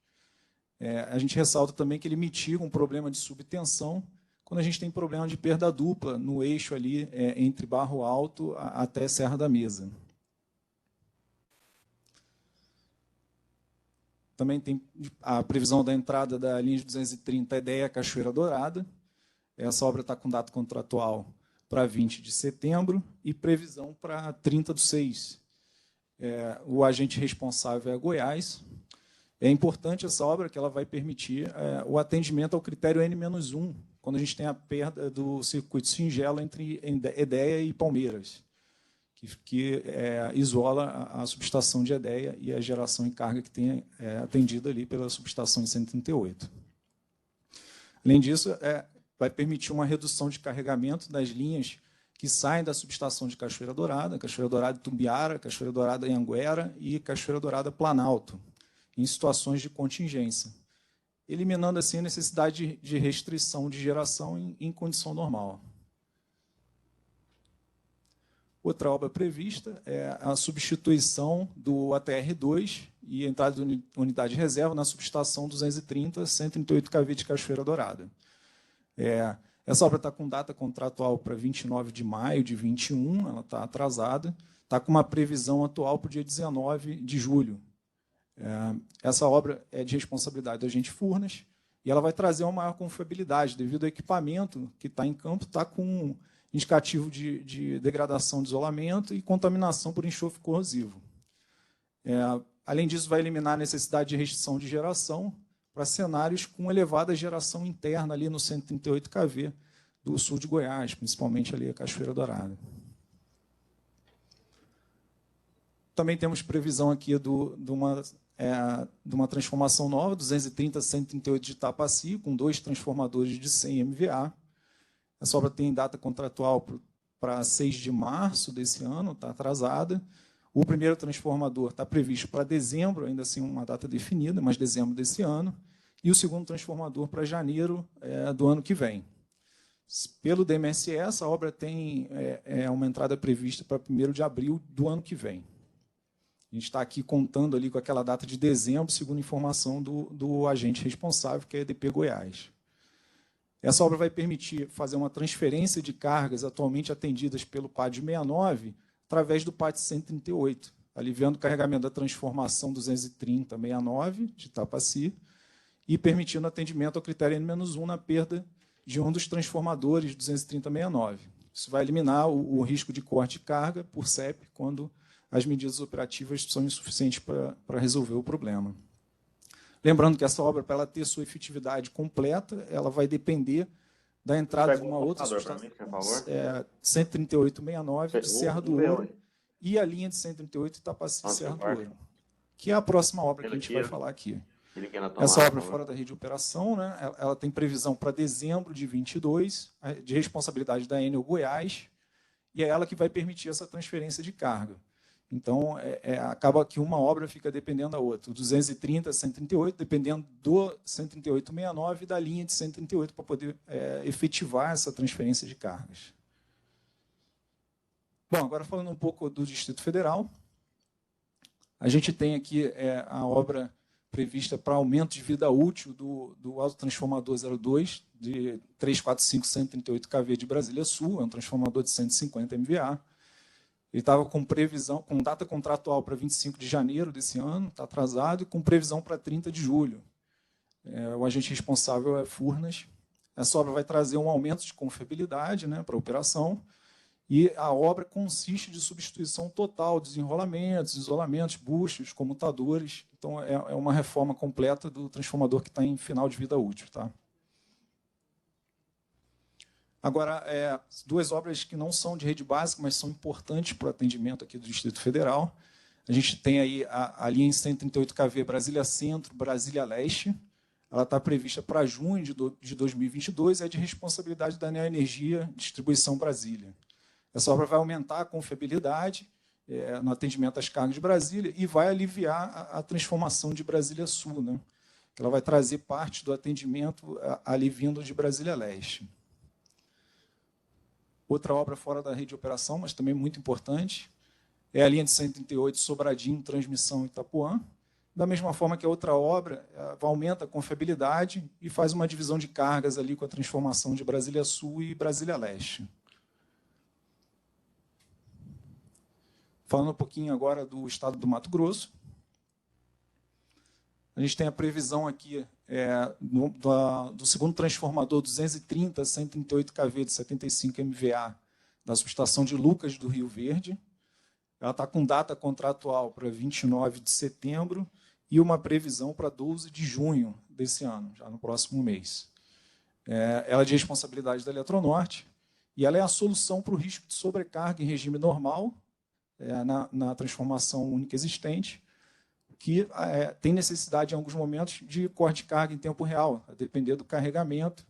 A gente ressalta também que ele mitiga um problema de subtensão quando a gente tem problema de perda dupla no eixo ali entre Barro Alto até Serra da Mesa. Também tem a previsão da entrada da linha de 230 Edéia Cachoeira Dourada. Essa obra está com data contratual para 20 de setembro e previsão para 30/6. O agente responsável é Goiás. É importante essa obra que ela vai permitir o atendimento ao critério N-1, quando a gente tem a perda do circuito singelo entre Edéia e Palmeiras, que isola a subestação de Edéia e a geração em carga que tem atendida ali pela subestação de 138. Além disso, vai permitir uma redução de carregamento das linhas que saem da subestação de Cachoeira Dourada Tumbiara, Cachoeira Dourada Anhanguera e Cachoeira Dourada Planalto, em situações de contingência, eliminando assim a necessidade de restrição de geração em condição normal. Outra obra prevista é a substituição do ATR-2 e a entrada de unidade de reserva na subestação 230, 138 kV de Cachoeira Dourada. Essa obra está com data contratual para 29 de maio de 21, ela está atrasada, está com uma previsão atual para o dia 19 de julho. Essa obra é de responsabilidade do agente Furnas e ela vai trazer uma maior confiabilidade, devido ao equipamento que está em campo, está com indicativo de degradação de isolamento e contaminação por enxofre corrosivo. Além disso, vai eliminar a necessidade de restrição de geração para cenários com elevada geração interna ali no 138 kV do sul de Goiás, principalmente ali a Cachoeira Dourada. Também temos previsão aqui de uma transformação nova, 230-138 de Itapaci, com 2 transformadores de 100 MVA. Essa obra tem data contratual para 6 de março desse ano, está atrasada. O primeiro transformador está previsto para dezembro, ainda assim uma data definida, mas dezembro desse ano. E o segundo transformador para janeiro do ano que vem. Pelo DMSE, essa obra tem uma entrada prevista para 1º de abril do ano que vem. A gente está aqui contando ali com aquela data de dezembro, segundo informação do agente responsável, que é a EDP Goiás. Essa obra vai permitir fazer uma transferência de cargas atualmente atendidas pelo PAD 69 através do PAD 138, aliviando o carregamento da transformação 230-69 de Itapaci e permitindo atendimento ao critério N-1 na perda de um dos transformadores 230-69. Isso vai eliminar o risco de corte de carga por CEP quando as medidas operativas são insuficientes para resolver o problema. Lembrando que essa obra, para ela ter sua efetividade completa, ela vai depender da entrada de Pega uma o outra computador para subestação, mim, por favor. 13869 de Serra do Ouro, Aí. e a linha de 138 Itapaci Onde Serra seu do quarto? Ouro, que é a próxima obra que a Ele gente vai aqui, falar aqui. Ele aqui na tomada, Essa obra por favor. fora da rede de operação, né, ela tem previsão para dezembro de 22, de responsabilidade da Enel Goiás, e é ela que vai permitir essa transferência de carga. Então, acaba que uma obra fica dependendo da outra. O 230, 138, dependendo do 13869 e da linha de 138 para poder efetivar essa transferência de cargas. Bom, agora falando um pouco do Distrito Federal, a gente tem aqui a obra prevista para aumento de vida útil do autotransformador 02, de 345-138 kV de Brasília Sul, é um transformador de 150 MVA. Ele estava com previsão, com data contratual para 25 de janeiro desse ano, está atrasado, e com previsão para 30 de julho. O agente responsável é Furnas. Essa obra vai trazer um aumento de confiabilidade, né, para a operação, e a obra consiste de substituição total de desenrolamentos, isolamentos, buchos, comutadores. Então, é uma reforma completa do transformador que está em final de vida útil. Tá? Agora, duas obras que não são de rede básica, mas são importantes para o atendimento aqui do Distrito Federal. A gente tem aí a linha em 138 kV Brasília Centro, Brasília Leste. Ela está prevista para junho de 2022 e é de responsabilidade da Neoenergia Distribuição Brasília. Essa obra vai aumentar a confiabilidade no atendimento às cargas de Brasília e vai aliviar a transformação de Brasília Sul, né? Ela vai trazer parte do atendimento ali vindo de Brasília Leste. Outra obra fora da rede de operação, mas também muito importante, é a linha de 138 Sobradinho, Transmissão Itapuã. Da mesma forma que a outra obra, aumenta a confiabilidade e faz uma divisão de cargas ali com a transformação de Brasília Sul e Brasília Leste. Falando um pouquinho agora do estado do Mato Grosso, a gente tem a previsão aqui do segundo transformador 230-138 kV de 75 MVA da subestação de Lucas do Rio Verde. Ela está com data contratual para 29 de setembro e uma previsão para 12 de junho desse ano, já no próximo mês. Ela é de responsabilidade da Eletronorte e ela é a solução para o risco de sobrecarga em regime normal, na transformação única existente, que tem necessidade, em alguns momentos, de corte de carga em tempo real, a depender do carregamento,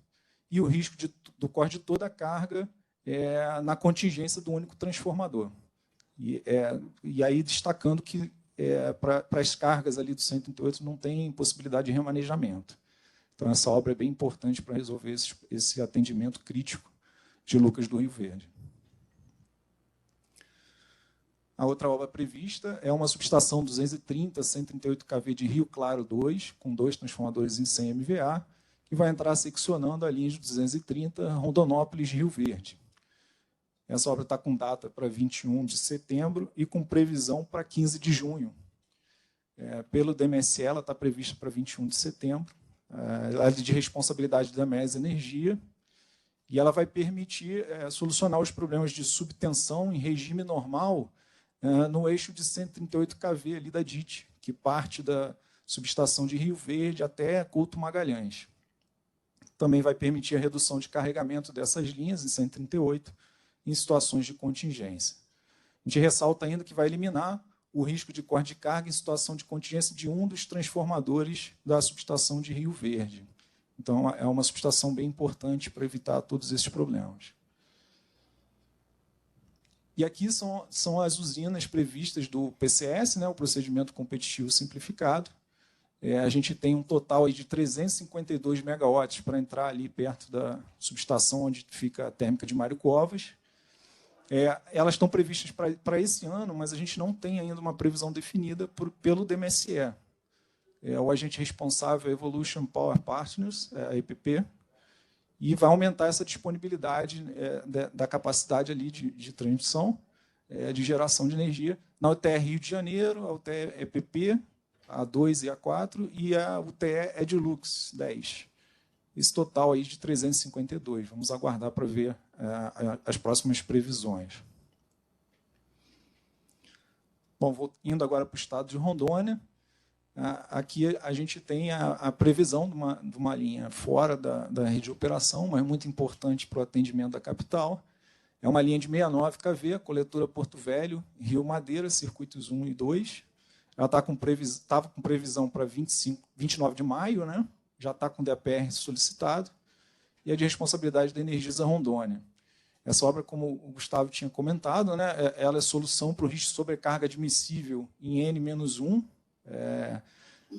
e o risco do corte de toda a carga na contingência do único transformador. E aí, destacando que para as cargas ali do 138 não tem possibilidade de remanejamento. Então, essa obra é bem importante para resolver esse atendimento crítico de Lucas do Rio Verde. A outra obra prevista é uma subestação 230-138 kV de Rio Claro 2, com 2 transformadores em 100 MVA, que vai entrar seccionando a linha de 230 Rondonópolis-Rio Verde. Essa obra está com data para 21 de setembro e com previsão para 15 de junho. Pelo DMSE, ela está prevista para 21 de setembro. Ela é de responsabilidade da MES Energia e ela vai permitir solucionar os problemas de subtensão em regime normal no eixo de 138 kV ali da DIT, que parte da subestação de Rio Verde até Couto Magalhães. Também vai permitir a redução de carregamento dessas linhas em 138 em situações de contingência. A gente ressalta ainda que vai eliminar o risco de corte de carga em situação de contingência de um dos transformadores da subestação de Rio Verde. Então, é uma subestação bem importante para evitar todos esses problemas. E aqui são as usinas previstas do PCS, né, o Procedimento Competitivo Simplificado. A gente tem um total aí de 352 megawatts para entrar ali perto da subestação onde fica a térmica de Mário Covas. Elas estão previstas para esse ano, mas a gente não tem ainda uma previsão definida pelo DMSE. O agente responsável é Evolution Power Partners, a EPP, e vai aumentar essa disponibilidade da capacidade ali de transmissão, de geração de energia, na UTE Rio de Janeiro, a UTE EPP, a 2 e a 4, e a UTE Edlux 10. Esse total aí de 352. Vamos aguardar para ver as próximas previsões. Bom, vou indo agora para o estado de Rondônia. Aqui a gente tem a previsão de uma linha fora da rede de operação, mas muito importante para o atendimento da capital. É uma linha de 69 kV, coletora Porto Velho, Rio Madeira, circuitos 1 e 2. Ela estava com previsão para 29 de maio, né? Já está com DPR solicitado, e é de responsabilidade da Energisa Rondônia. Essa obra, como o Gustavo tinha comentado, né, ela é solução para o risco de sobrecarga admissível em N-1,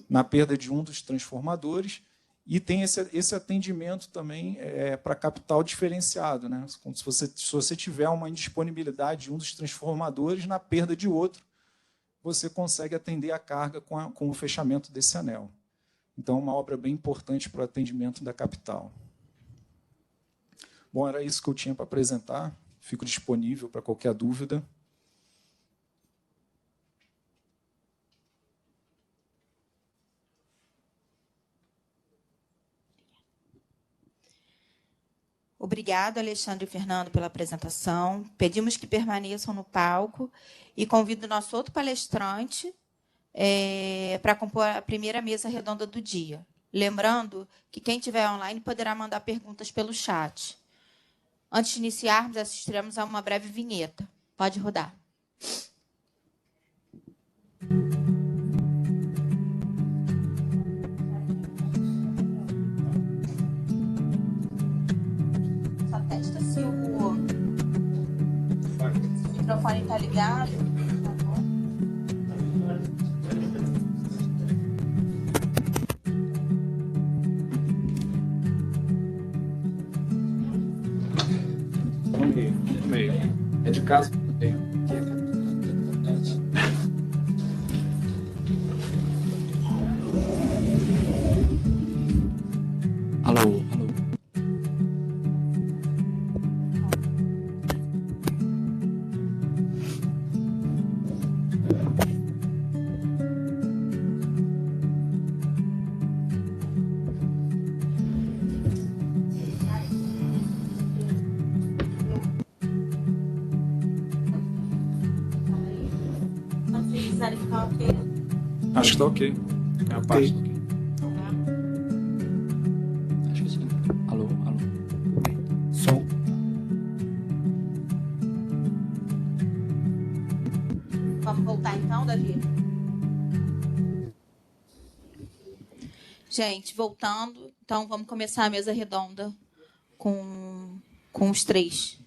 na perda de um dos transformadores, e tem esse atendimento também para capital diferenciado, né? Como se você tiver uma indisponibilidade de um dos transformadores na perda de outro, você consegue atender a carga com o fechamento desse anel. Então, uma obra bem importante para o atendimento da capital. Bom, era isso que eu tinha para apresentar. Fico disponível para qualquer dúvida. Obrigado, Alexandre e Fernando, pela apresentação. Pedimos que permaneçam no palco e convido o nosso outro palestrante para compor a primeira mesa redonda do dia. Lembrando que quem estiver online poderá mandar perguntas pelo chat. Antes de iniciarmos, assistiremos a uma breve vinheta. Pode rodar. Só testa se o microfone está ligado. No meio. É de casa? Alô, alô. Acho que está ok. É a parte ok. Acho que sim. Alô, alô. Som. Vamos voltar então, Davi? Gente, voltando. Então, vamos começar a mesa redonda com os três.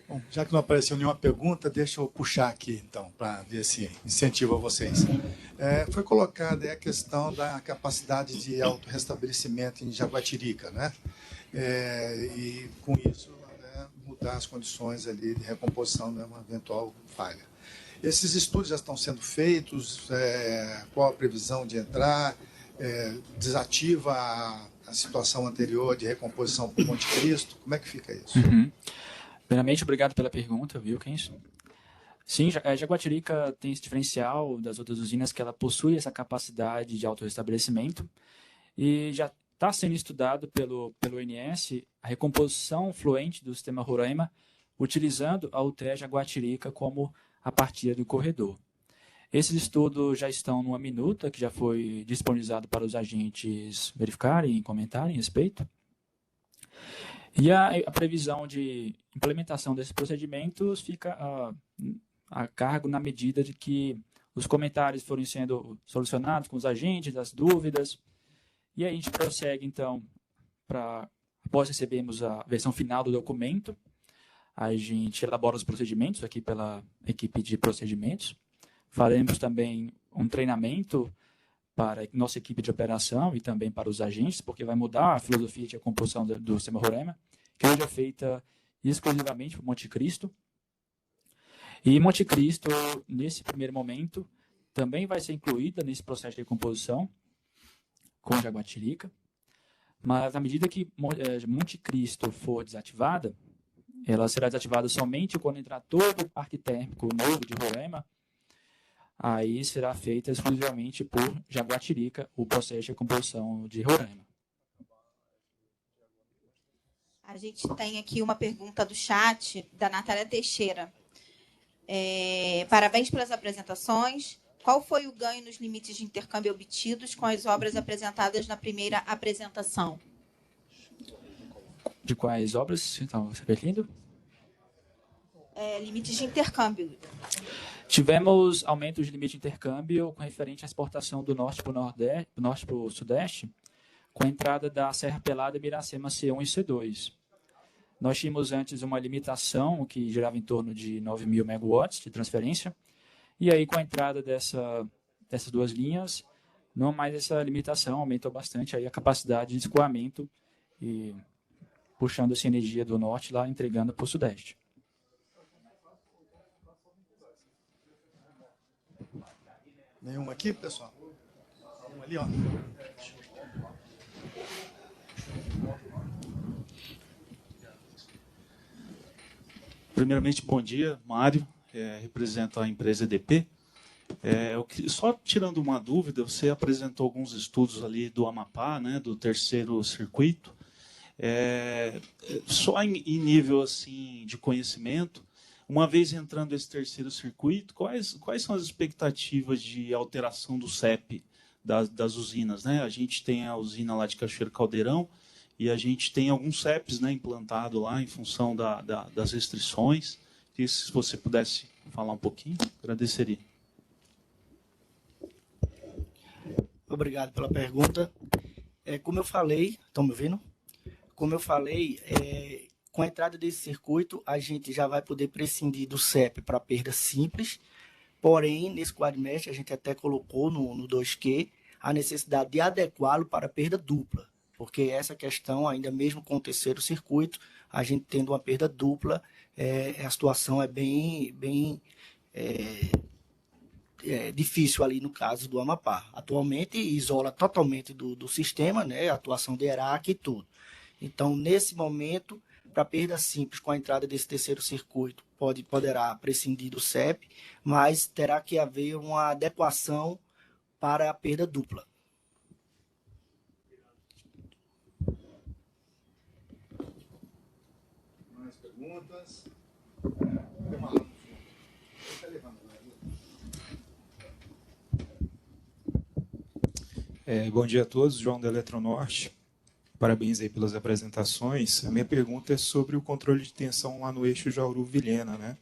Bom, já que não apareceu nenhuma pergunta, deixa eu puxar aqui, então, para ver se incentiva vocês. Foi colocada a questão da capacidade de autorrestabelecimento em Jaguatirica, né? E, com isso, mudar as condições ali de recomposição de uma eventual falha. Esses estudos já estão sendo feitos? Qual a previsão de entrar? Desativa a situação anterior de recomposição por Monte Cristo? Como é que fica isso? Uhum. Primeiramente, obrigado pela pergunta, Wilkins. Sim, Jaguatirica tem esse diferencial das outras usinas que ela possui essa capacidade de autorrestabelecimento e já está sendo estudado pelo ONS a recomposição fluente do sistema Roraima utilizando a UTE Jaguatirica como a partida do corredor. Esses estudos já estão numa minuta que já foi disponibilizado para os agentes verificarem e comentarem a respeito. E a previsão de implementação desses procedimentos fica a cargo na medida de que os comentários forem sendo solucionados com os agentes, as dúvidas. E aí a gente prossegue, então, após recebermos a versão final do documento, a gente elabora os procedimentos aqui pela equipe de procedimentos. Faremos também um treinamento para a nossa equipe de operação e também para os agentes, porque vai mudar a filosofia de recomposição do sistema Roraima, que hoje é feita exclusivamente por Monte Cristo. E Monte Cristo, nesse primeiro momento, também vai ser incluída nesse processo de recomposição com Jaguatirica, mas à medida que Monte Cristo for desativada, ela será desativada somente quando entrar todo o parque térmico novo de Roraima. Aí será feita exclusivamente por Jaguatirica o processo de composição de Roraima. A gente tem aqui uma pergunta do chat da Natália Teixeira. Parabéns pelas apresentações. Qual foi o ganho nos limites de intercâmbio obtidos com as obras apresentadas na primeira apresentação? De quais obras estão se referindo? Limites de intercâmbio. Tivemos aumentos de limite de intercâmbio com referente à exportação do norte para o sudeste, com a entrada da Serra Pelada e Miracema C1 e C2. Nós tínhamos antes uma limitação que girava em torno de 9.000 megawatts de transferência, e aí com a entrada dessas duas linhas, não mais essa limitação, aumentou bastante aí a capacidade de escoamento e puxando essa energia do norte lá, entregando para o sudeste. Nenhuma aqui, pessoal? Uma ali, ó. Primeiramente, bom dia, Mário, represento a empresa EDP. Só tirando uma dúvida, você apresentou alguns estudos ali do Amapá, né, do terceiro circuito. Só em nível assim, de conhecimento, uma vez entrando esse terceiro circuito, quais são as expectativas de alteração do CEP das usinas, né? A gente tem a usina lá de Cachoeiro Caldeirão e a gente tem alguns CEPs, né, implantado lá em função das restrições. E se você pudesse falar um pouquinho, agradeceria. Obrigado pela pergunta. Como eu falei, estão me ouvindo? Como eu falei, com a entrada desse circuito, a gente já vai poder prescindir do CEP para perda simples, porém, nesse quadrimestre, a gente até colocou no 2Q a necessidade de adequá-lo para perda dupla, porque essa questão, ainda mesmo com o terceiro circuito, a gente tendo uma perda dupla, a situação é bem difícil ali no caso do Amapá. Atualmente, isola totalmente do sistema, né, a atuação de ERAC e tudo. Então, nesse momento, para perda simples com a entrada desse terceiro circuito, poderá prescindir do CEP, mas terá que haver uma adequação para a perda dupla. Mais perguntas? Bom dia a todos, João da Eletronorte. Parabéns aí pelas apresentações. A minha pergunta é sobre o controle de tensão lá no eixo Jauru-Vilhena, né?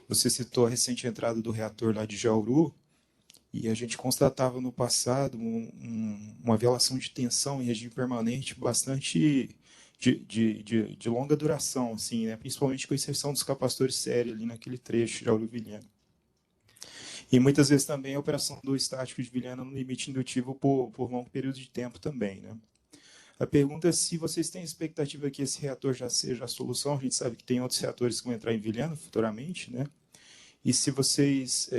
Você citou a recente entrada do reator lá de Jauru e a gente constatava no passado uma violação de tensão em regime permanente bastante de longa duração, assim, né? Principalmente com exceção dos capacitores sérios ali naquele trecho Jauru-Vilhena. E muitas vezes também a operação do estático de Vilhena no limite indutivo por longo período de tempo também, né? A pergunta é se vocês têm expectativa que esse reator já seja a solução. A gente sabe que tem outros reatores que vão entrar em Vilhena futuramente, né? E se vocês,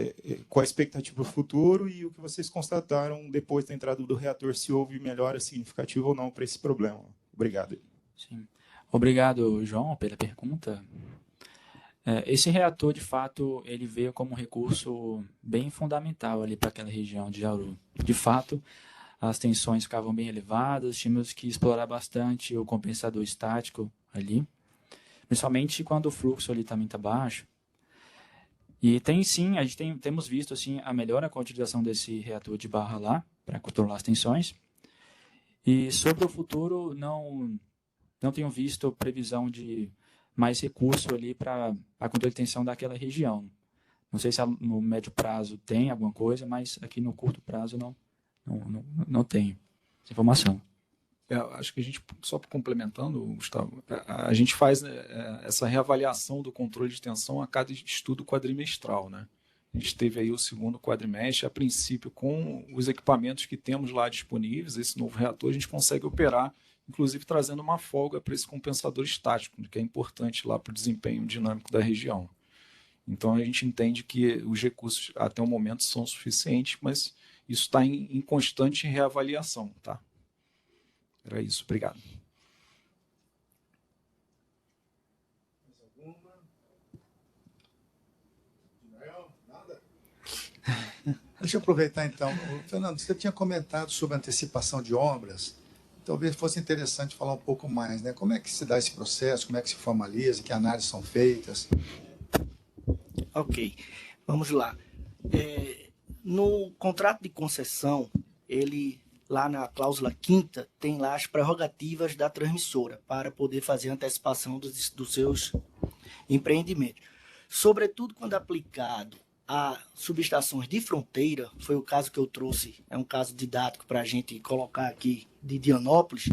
qual a expectativa para o futuro e o que vocês constataram depois da entrada do reator, se houve melhora significativa ou não para esse problema. Obrigado. Sim. Obrigado, João, pela pergunta. Esse reator, de fato, ele veio como um recurso bem fundamental ali para aquela região de Jauru. De fato, as tensões ficavam bem elevadas, tínhamos que explorar bastante o compensador estático ali, principalmente quando o fluxo ali também está baixo. E a gente temos visto assim, a melhora com a utilização desse reator de barra lá, para controlar as tensões. E sobre o futuro, não tenho visto previsão de mais recurso ali para a controle de tensão daquela região. Não sei se no médio prazo tem alguma coisa, mas aqui no curto prazo não tenho essa informação. Acho que a gente, só complementando, Gustavo, a gente faz essa reavaliação do controle de tensão a cada estudo quadrimestral, né? A gente teve aí o segundo quadrimestre, a princípio, com os equipamentos que temos lá disponíveis, esse novo reator, a gente consegue operar, inclusive trazendo uma folga para esse compensador estático, que é importante lá para o desempenho dinâmico da região. Então, a gente entende que os recursos, até o momento, são suficientes, mas isso está em constante reavaliação, tá? Era isso, obrigado. Mais algum? Deixa eu aproveitar, então. Fernando, você tinha comentado sobre antecipação de obras. Talvez fosse interessante falar um pouco mais, né? Como é que se dá esse processo, como é que se formaliza, que análises são feitas? Ok, vamos lá. No contrato de concessão, ele, lá na cláusula 5ª, tem lá as prerrogativas da transmissora para poder fazer a antecipação dos seus empreendimentos. Sobretudo quando aplicado a subestações de fronteira, foi o caso que eu trouxe, é um caso didático para a gente colocar aqui de Dianópolis,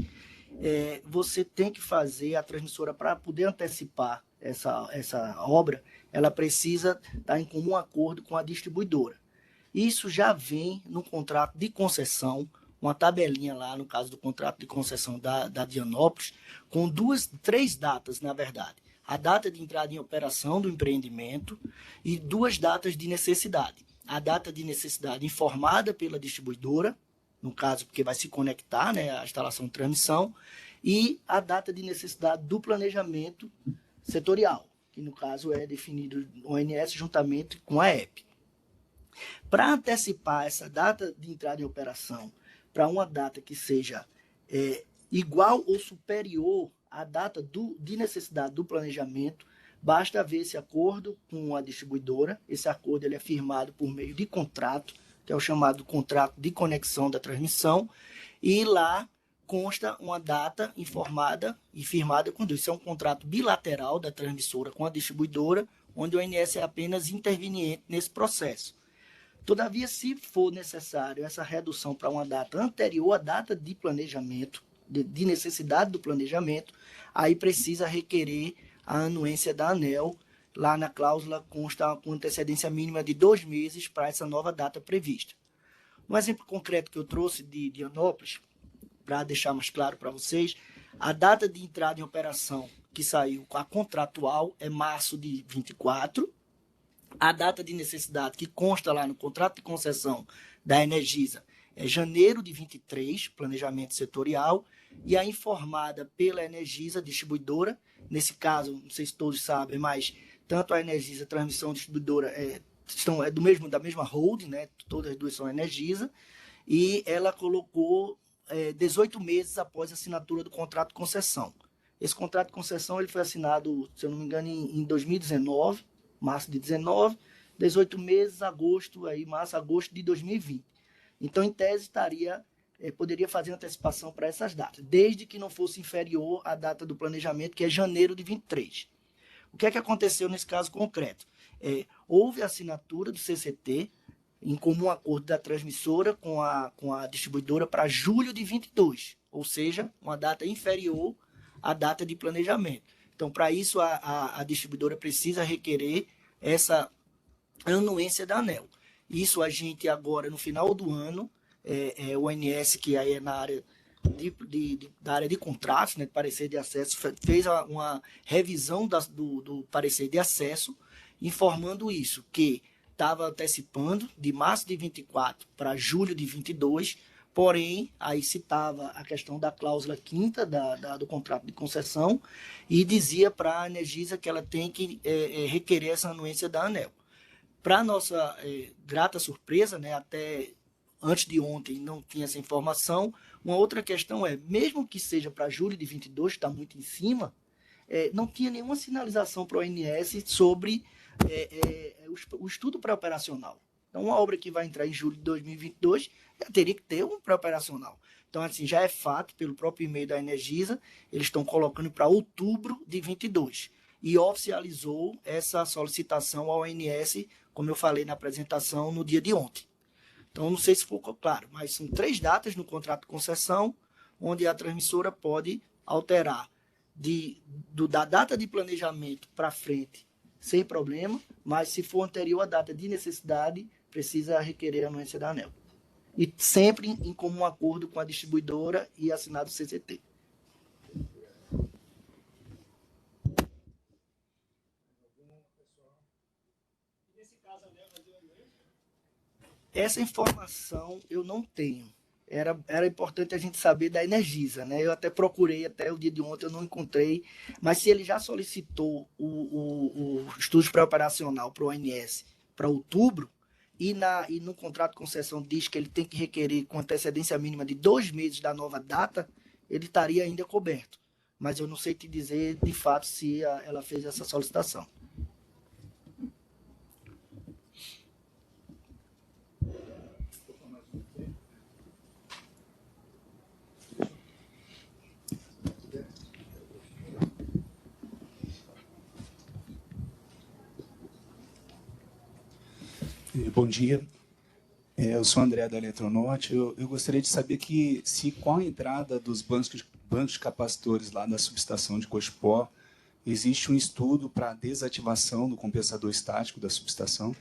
você tem que fazer a transmissora para poder antecipar essa obra, ela precisa estar em comum acordo com a distribuidora. Isso já vem no contrato de concessão, uma tabelinha lá, no caso do contrato de concessão da Dianópolis, com 3 datas, na verdade. A data de entrada em operação do empreendimento e 2 datas de necessidade. A data de necessidade informada pela distribuidora, no caso, porque vai se conectar, né, a instalação de transmissão, e a data de necessidade do planejamento setorial, que no caso é definido no ONS juntamente com a EP. Para antecipar essa data de entrada em operação para uma data que seja igual ou superior à data de necessidade do planejamento, basta haver esse acordo com a distribuidora. Esse acordo ele é firmado por meio de contrato, que é o chamado contrato de conexão da transmissão, e lá consta uma data informada e firmada com isso. É um contrato bilateral da transmissora com a distribuidora, onde o ONS é apenas interveniente nesse processo. Todavia, se for necessário essa redução para uma data anterior à data de planejamento, de necessidade do planejamento, aí precisa requerer a anuência da ANEEL. Lá na cláusula consta com antecedência mínima de 2 meses para essa nova data prevista. Um exemplo concreto que eu trouxe de Dianópolis, para deixar mais claro para vocês, a data de entrada em operação que saiu com a contratual é março de 24, a data de necessidade que consta lá no contrato de concessão da Energisa é janeiro de 23, planejamento setorial, e a informada pela Energisa, distribuidora, nesse caso, não sei se todos sabem, mas tanto a Energisa, transmissão distribuidora, da mesma holding, né? Todas as duas são Energisa, e ela colocou 18 meses após a assinatura do contrato de concessão. Esse contrato de concessão ele foi assinado, se eu não me engano, em 2019, março de 19, 18 meses, março, agosto de 2020. Então, em tese, poderia fazer antecipação para essas datas, desde que não fosse inferior à data do planejamento, que é janeiro de 23. O que é que aconteceu nesse caso concreto? Houve a assinatura do CCT, em comum acordo da transmissora com a distribuidora para julho de 22, ou seja, uma data inferior à data de planejamento. Então, para isso, a distribuidora precisa requerer essa anuência da ANEEL. Isso a gente agora, no final do ano, o ONS, que aí é na área da área de contratos, né, de parecer de acesso, fez uma revisão do parecer de acesso, informando isso, que estava antecipando de março de 24 para julho de 22, porém, aí citava a questão da cláusula 5ª do contrato de concessão e dizia para a Energisa que ela tem que requerer essa anuência da ANEEL. Para nossa grata surpresa, né, até antes de ontem não tinha essa informação. Uma outra questão mesmo que seja para julho de 22, está muito em cima, não tinha nenhuma sinalização para o ONS sobre o estudo pré-operacional. Então, uma obra que vai entrar em julho de 2022, teria que ter um pré-operacional. Então, assim, já é fato, pelo próprio e-mail da Energisa, eles estão colocando para outubro de 22. E oficializou essa solicitação ao ONS, como eu falei na apresentação, no dia de ontem. Então, não sei se ficou claro, mas são 3 datas no contrato de concessão, onde a transmissora pode alterar da data de planejamento para frente, sem problema, mas se for anterior à data de necessidade, precisa requerer a anuência da ANEEL. E sempre em comum acordo com a distribuidora e assinado o CCT. Essa informação eu não tenho. Era importante a gente saber da Energisa, né? Eu até procurei, até o dia de ontem eu não encontrei, mas se ele já solicitou o estudo pré-operacional para o ONS para outubro, e no contrato de concessão diz que ele tem que requerer com antecedência mínima de 2 meses da nova data, ele estaria ainda coberto. Mas eu não sei te dizer, de fato, se ela fez essa solicitação. Bom dia, eu sou o André da Eletronorte. Eu gostaria de saber se com a entrada dos bancos de capacitores lá da subestação de Cochipó, existe um estudo para a desativação do compensador estático da subestação?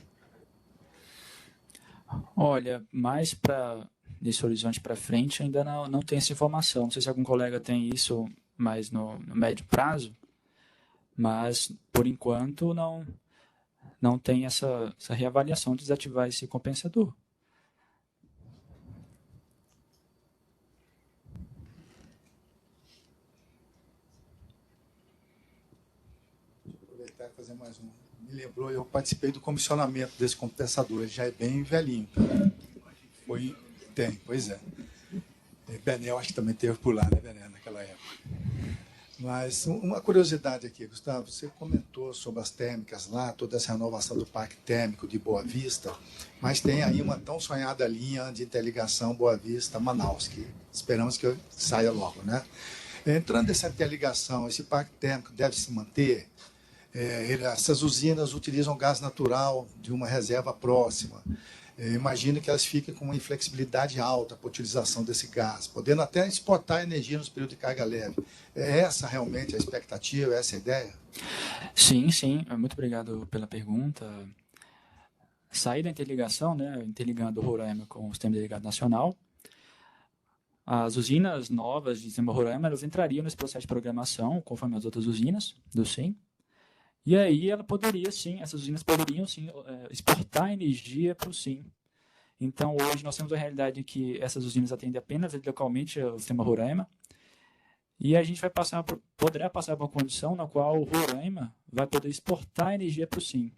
Olha, mais para nesse horizonte para frente ainda não tem essa informação. Não sei se algum colega tem isso mais no médio prazo, mas por enquanto não tem essa reavaliação de desativar esse compensador. Vou aproveitar e fazer mais um. Me lembrou, eu participei do comissionamento desse compensador, ele já é bem velhinho. Pois é. Benel, acho que também teve por lá, né, Benel, naquela época. Mas uma curiosidade aqui, Gustavo, você comentou sobre as térmicas lá, toda essa renovação do parque térmico de Boa Vista, mas tem aí uma tão sonhada linha de interligação Boa Vista-Manaus, que esperamos que saia logo, né? Entrando nessa interligação, esse parque térmico deve se manter? Essas usinas utilizam gás natural de uma reserva próxima. Imagino que elas fiquem com uma inflexibilidade alta para a utilização desse gás, podendo até exportar energia nos períodos de carga leve. É essa realmente a expectativa, é essa a ideia? Sim. Muito obrigado pela pergunta. Sair da interligação, né, interligando o Roraima com o Sistema Interligado Nacional, as usinas novas de Sistema Roraima, elas entrariam nesse processo de programação, conforme as outras usinas do SIM. E aí essas usinas poderiam sim exportar energia para o SIM. Então hoje nós temos a realidade que essas usinas atendem apenas localmente ao sistema Roraima, e a gente poderá passar por uma condição na qual o Roraima vai poder exportar energia para o SIM.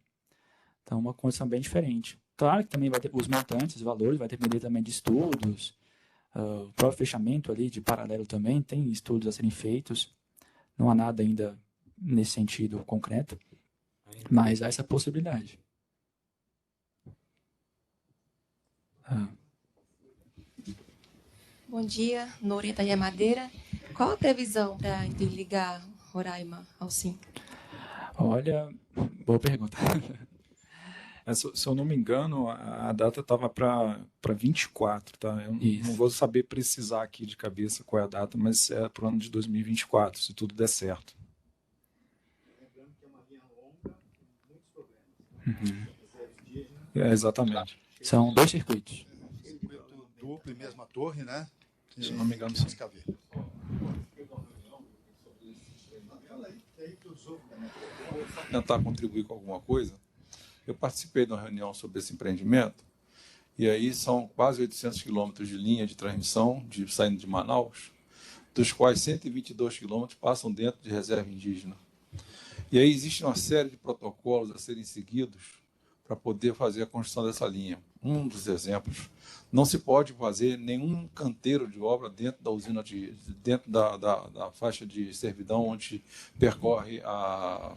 Então uma condição bem diferente. Claro que também vai ter os montantes, os valores, vai depender também de estudos, o próprio fechamento ali de paralelo também, tem estudos a serem feitos, não há nada ainda nesse sentido concreto, mas há essa possibilidade. Bom dia, Noreta de Madeira. Qual a previsão para interligar Roraima ao SIM? Olha, boa pergunta. Se eu não me engano, a data estava para 24, tá? Eu não vou saber precisar aqui de cabeça qual é a data, mas é para o ano de 2024, se tudo der certo. Exatamente. São 2 circuitos. Circuito duplo e mesma torre, né? Se não me engano, sim. Tentar contribuir com alguma coisa. Eu participei de uma reunião sobre esse empreendimento, e aí são quase 800 quilômetros de linha de transmissão saindo de Manaus, dos quais 122 quilômetros passam dentro de reserva indígena. E aí existe uma série de protocolos a serem seguidos para poder fazer a construção dessa linha. Um dos exemplos, não se pode fazer nenhum canteiro de obra dentro da usina, dentro da faixa de servidão onde percorre a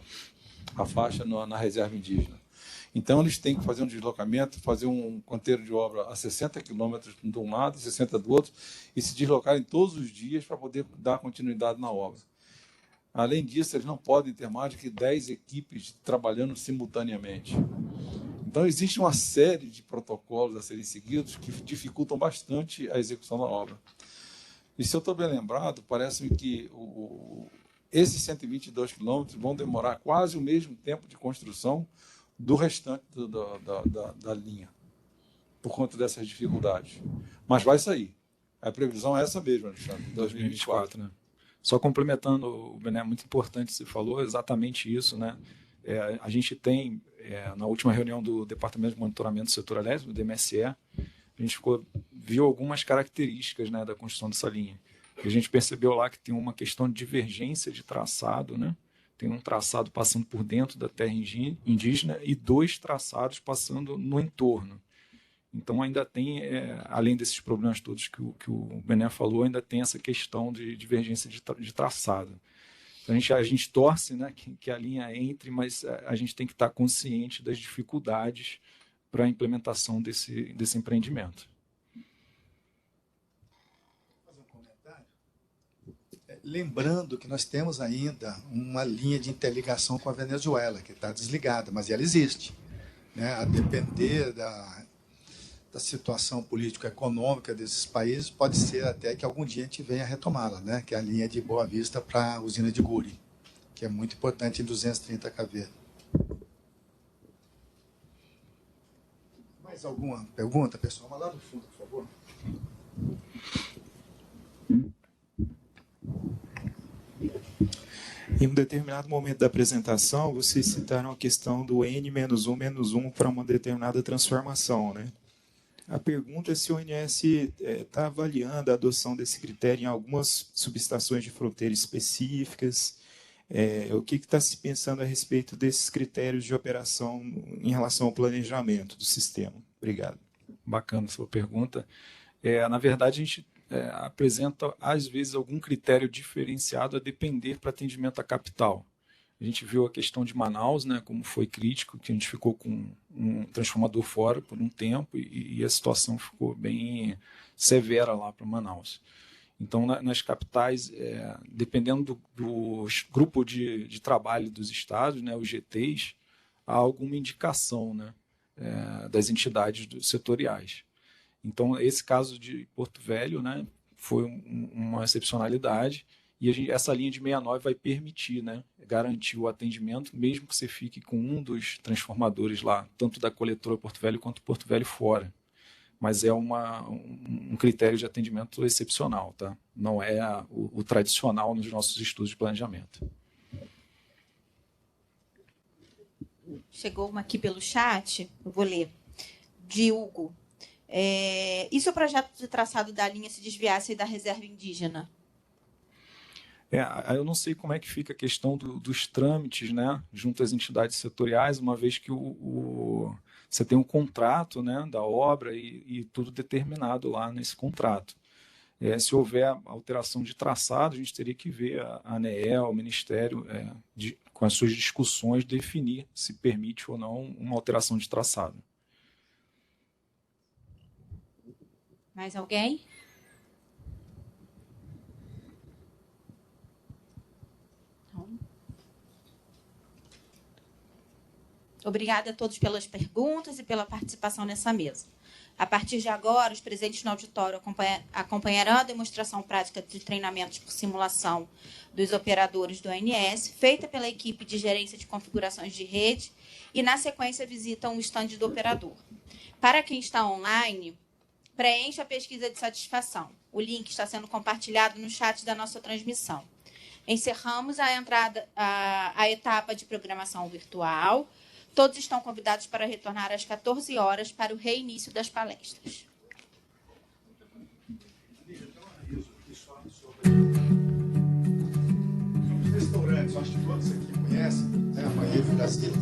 faixa na reserva indígena. Então, eles têm que fazer um deslocamento, fazer um canteiro de obra a 60 quilômetros de um lado e 60 do outro, e se deslocarem todos os dias para poder dar continuidade na obra. Além disso, eles não podem ter mais de que 10 equipes trabalhando simultaneamente. Então, existe uma série de protocolos a serem seguidos que dificultam bastante a execução da obra. E se eu estou bem lembrado, parece-me que esses 122 quilômetros vão demorar quase o mesmo tempo de construção do restante da linha, por conta dessas dificuldades. Mas vai sair. A previsão é essa mesmo, Alexandre, 2024. Né? Só complementando, Bené, é muito importante, você falou exatamente isso, né? A gente tem, na última reunião do Departamento de Monitoramento do Setor Elétrico, do DMSE, a gente viu algumas características, né, da construção dessa linha. E a gente percebeu lá que tem uma questão de divergência de traçado, né? tem um traçado passando por dentro da terra indígena e 2 traçados passando no entorno. Então, ainda tem, além desses problemas todos que o Bené falou, ainda tem essa questão de divergência de traçado. Então, a gente torce, né, que a linha entre, mas a gente tem que estar consciente das dificuldades para a implementação desse empreendimento. Lembrando que nós temos ainda uma linha de interligação com a Venezuela, que está desligada, mas ela existe, né? A depender da situação político-econômica desses países, pode ser até que algum dia a gente venha retomá-la, né? Que é a linha de Boa Vista para a usina de Guri, que é muito importante em 230 kV. Mais alguma pergunta, pessoal? Uma lá no fundo, por favor. Em um determinado momento da apresentação, vocês citaram a questão do N-1 para uma determinada transformação, né? A pergunta é se o ONS está avaliando a adoção desse critério em algumas subestações de fronteira específicas. O que está se pensando a respeito desses critérios de operação em relação ao planejamento do sistema? Obrigado. Bacana a sua pergunta. Na verdade, a gente apresenta, às vezes, algum critério diferenciado a depender para atendimento à capital. A gente viu a questão de Manaus, né, como foi crítico, que a gente ficou com um transformador fora por um tempo e a situação ficou bem severa lá para Manaus. Então, nas capitais, dependendo do grupo de trabalho dos estados, né, os GTs, há alguma indicação, né, das entidades setoriais. Então, esse caso de Porto Velho, né, foi uma excepcionalidade e essa linha de 69 vai permitir, né, garantir o atendimento, mesmo que você fique com um dos transformadores lá, tanto da coletora Porto Velho quanto Porto Velho fora. Mas é um critério de atendimento excepcional, tá? Não é o tradicional nos nossos estudos de planejamento. Chegou uma aqui pelo chat, eu vou ler, de Hugo. E se o projeto de traçado da linha se desviasse da reserva indígena? Eu não sei como é que fica a questão dos trâmites, né, junto às entidades setoriais, uma vez que você tem um contrato, né, da obra e tudo determinado lá nesse contrato. Se houver alteração de traçado, a gente teria que ver a ANEEL, o Ministério, com as suas discussões, definir se permite ou não uma alteração de traçado. Mais alguém? Obrigada a todos pelas perguntas e pela participação nessa mesa. A partir de agora, os presentes no auditório acompanharão a demonstração prática de treinamentos por simulação dos operadores do ONS, feita pela equipe de gerência de configurações de rede, e, na sequência, visitam o estande do operador. Para quem está online, preencha a pesquisa de satisfação. O link está sendo compartilhado no chat da nossa transmissão. Encerramos a etapa de programação virtual. Todos estão convidados para retornar às 14 horas para o reinício das palestras. Restaurantes, acho que todos aqui conhecem, né? A Maria Brasil.